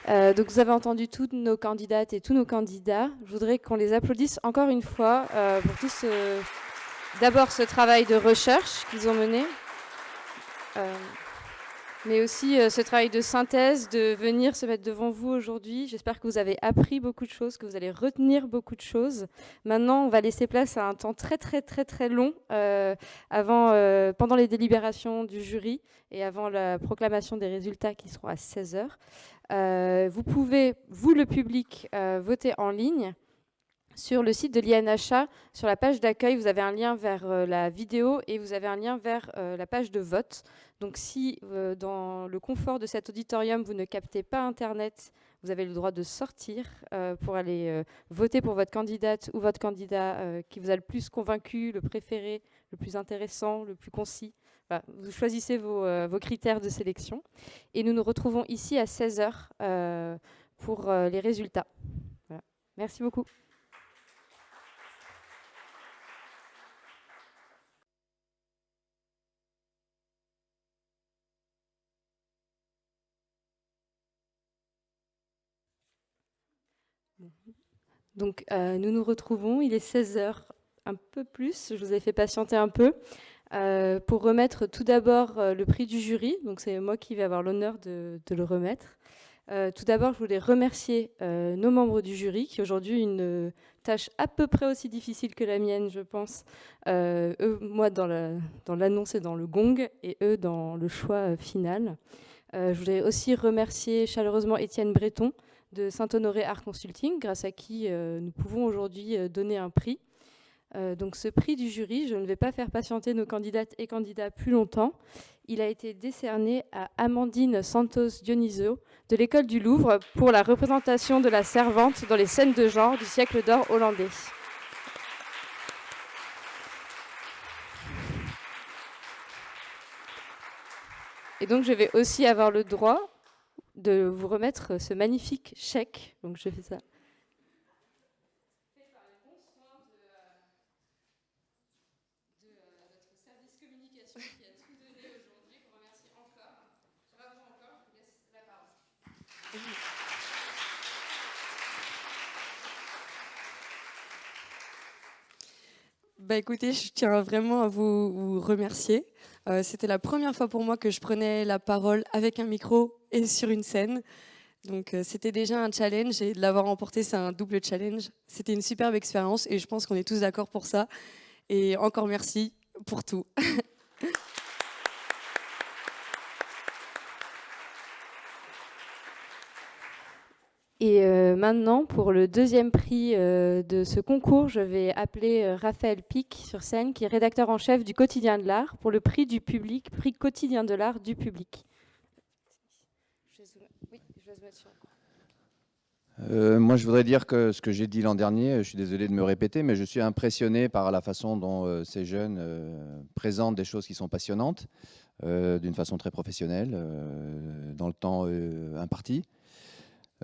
Donc vous avez entendu toutes nos candidates et tous nos candidats. Je voudrais qu'on les applaudisse encore une fois pour tout d'abord ce travail de recherche qu'ils ont mené, mais aussi ce travail de synthèse, de venir se mettre devant vous aujourd'hui. J'espère que vous avez appris beaucoup de choses, que vous allez retenir beaucoup de choses. Maintenant, on va laisser place à un temps très long pendant les délibérations du jury et avant la proclamation des résultats qui seront à 16h. Vous pouvez, vous le public, voter en ligne sur le site de l'INHA. Sur la page d'accueil, vous avez un lien vers la vidéo et vous avez un lien vers la page de vote. Donc si dans le confort de cet auditorium, vous ne captez pas Internet, vous avez le droit de sortir pour aller voter pour votre candidate ou votre candidat qui vous a le plus convaincu, le préféré, le plus intéressant, le plus concis. Voilà, vous choisissez vos critères de sélection. Et nous nous retrouvons ici à 16h pour les résultats. Voilà. Merci beaucoup. Donc nous nous retrouvons, il est 16h, un peu plus, je vous ai fait patienter un peu, pour remettre tout d'abord le prix du jury. Donc c'est moi qui vais avoir l'honneur de le remettre. Tout d'abord, je voulais remercier nos membres du jury qui aujourd'hui ont une tâche à peu près aussi difficile que la mienne, je pense. Eux, moi dans l'annonce et dans le gong, et eux dans le choix final. Je voulais aussi remercier chaleureusement Étienne Breton de Saint-Honoré Art Consulting, grâce à qui nous pouvons aujourd'hui donner un prix. Donc ce prix du jury, je ne vais pas faire patienter nos candidates et candidats plus longtemps. Il a été décerné à Amandine Santos Dioniso de l'École du Louvre pour la représentation de la servante dans les scènes de genre du siècle d'or hollandais. Et donc je vais aussi avoir le droit de vous remettre ce magnifique chèque. Donc je fais ça. Bah écoutez, je tiens vraiment à vous remercier. C'était la première fois pour moi que je prenais la parole avec un micro et sur une scène. Donc c'était déjà un challenge et de l'avoir remporté, c'est un double challenge. C'était une superbe expérience et je pense qu'on est tous d'accord pour ça. Et encore merci pour tout. Et maintenant, pour le deuxième prix de ce concours, je vais appeler Raphaël Pic sur scène, qui est rédacteur en chef du Quotidien de l'Art, pour le prix du public, prix Quotidien de l'Art du public. Moi, je voudrais dire que ce que j'ai dit l'an dernier, je suis désolé de me répéter, mais je suis impressionné par la façon dont ces jeunes présentent des choses qui sont passionnantes, d'une façon très professionnelle, dans le temps imparti.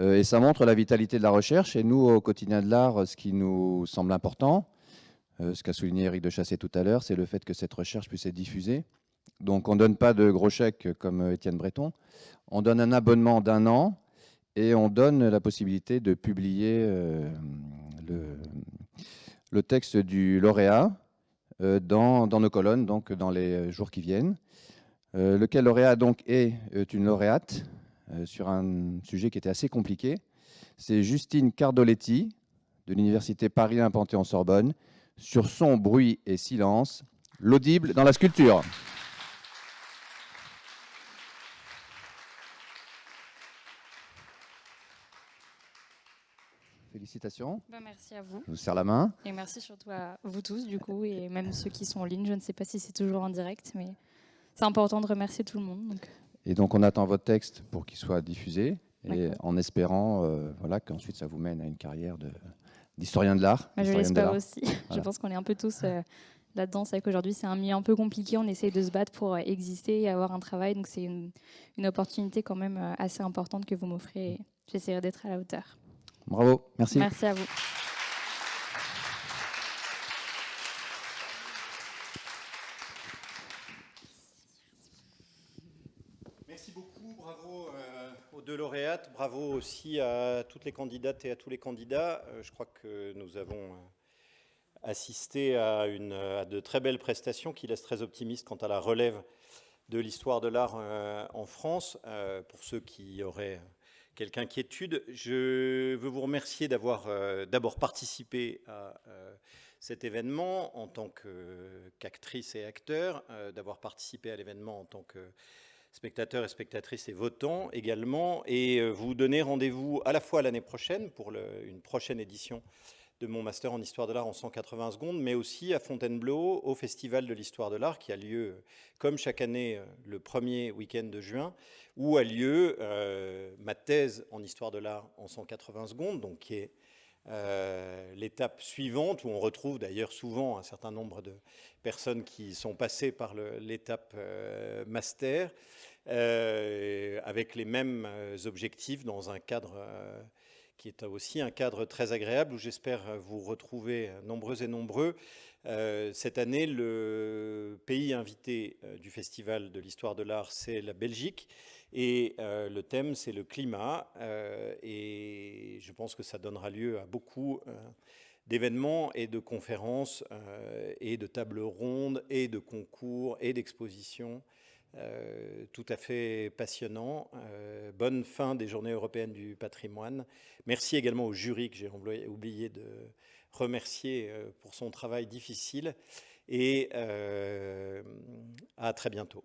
Et ça montre la vitalité de la recherche. Et nous, au Quotidien de l'Art, ce qui nous semble important, ce qu'a souligné Éric de Chassé tout à l'heure, c'est le fait que cette recherche puisse être diffusée. Donc on ne donne pas de gros chèques comme Étienne Breton. On donne un abonnement d'1 an et on donne la possibilité de publier le texte du lauréat dans nos colonnes, donc dans les jours qui viennent. Lequel lauréat donc est une lauréate sur un sujet qui était assez compliqué. C'est Justine Cardoletti, de l'Université Paris-I Panthéon-Sorbonne, sur son, bruit et silence, l'audible dans la sculpture. Félicitations. Merci à vous. Je vous serre la main. Et merci surtout à vous tous, du coup, et même ceux qui sont en ligne. Je ne sais pas si c'est toujours en direct, mais c'est important de remercier tout le monde. Donc. Et donc, on attend votre texte pour qu'il soit diffusé, et en espérant voilà, qu'ensuite ça vous mène à une carrière d'historien de l'art. Je l'espère aussi. Voilà. Je pense qu'on est un peu tous là-dedans. C'est vrai qu'aujourd'hui, c'est un milieu un peu compliqué. On essaye de se battre pour exister et avoir un travail. Donc, c'est une opportunité quand même assez importante que vous m'offrez. J'essaierai d'être à la hauteur. Bravo, merci. Merci à vous. Merci beaucoup, bravo aux deux lauréates, bravo aussi à toutes les candidates et à tous les candidats. Je crois que nous avons assisté à de très belles prestations qui laissent très optimistes quant à la relève de l'histoire de l'art en France. Pour ceux qui auraient quelques inquiétudes, je veux vous remercier d'avoir d'abord participé à cet événement en tant qu'actrice et acteur, d'avoir participé à l'événement en tant que spectateurs et spectatrices et votants également, et vous donner rendez-vous à la fois l'année prochaine pour une prochaine édition de mon master en histoire de l'art en 180 secondes, mais aussi à Fontainebleau au Festival de l'histoire de l'art qui a lieu comme chaque année le premier week-end de juin, où a lieu ma thèse en histoire de l'art en 180 secondes, donc qui est l'étape suivante, où on retrouve d'ailleurs souvent un certain nombre de personnes qui sont passées par l'étape master, avec les mêmes objectifs dans un cadre qui est aussi un cadre très agréable, où j'espère vous retrouver nombreux et nombreux. Cette année, le pays invité du Festival de l'histoire de l'art, c'est la Belgique, et le thème, c'est le climat, et je pense que ça donnera lieu à beaucoup d'événements et de conférences, et de tables rondes, et de concours, et d'expositions, tout à fait passionnant. Bonne fin des Journées européennes du patrimoine. Merci également au jury que j'ai oublié de remercier pour son travail difficile, et à très bientôt.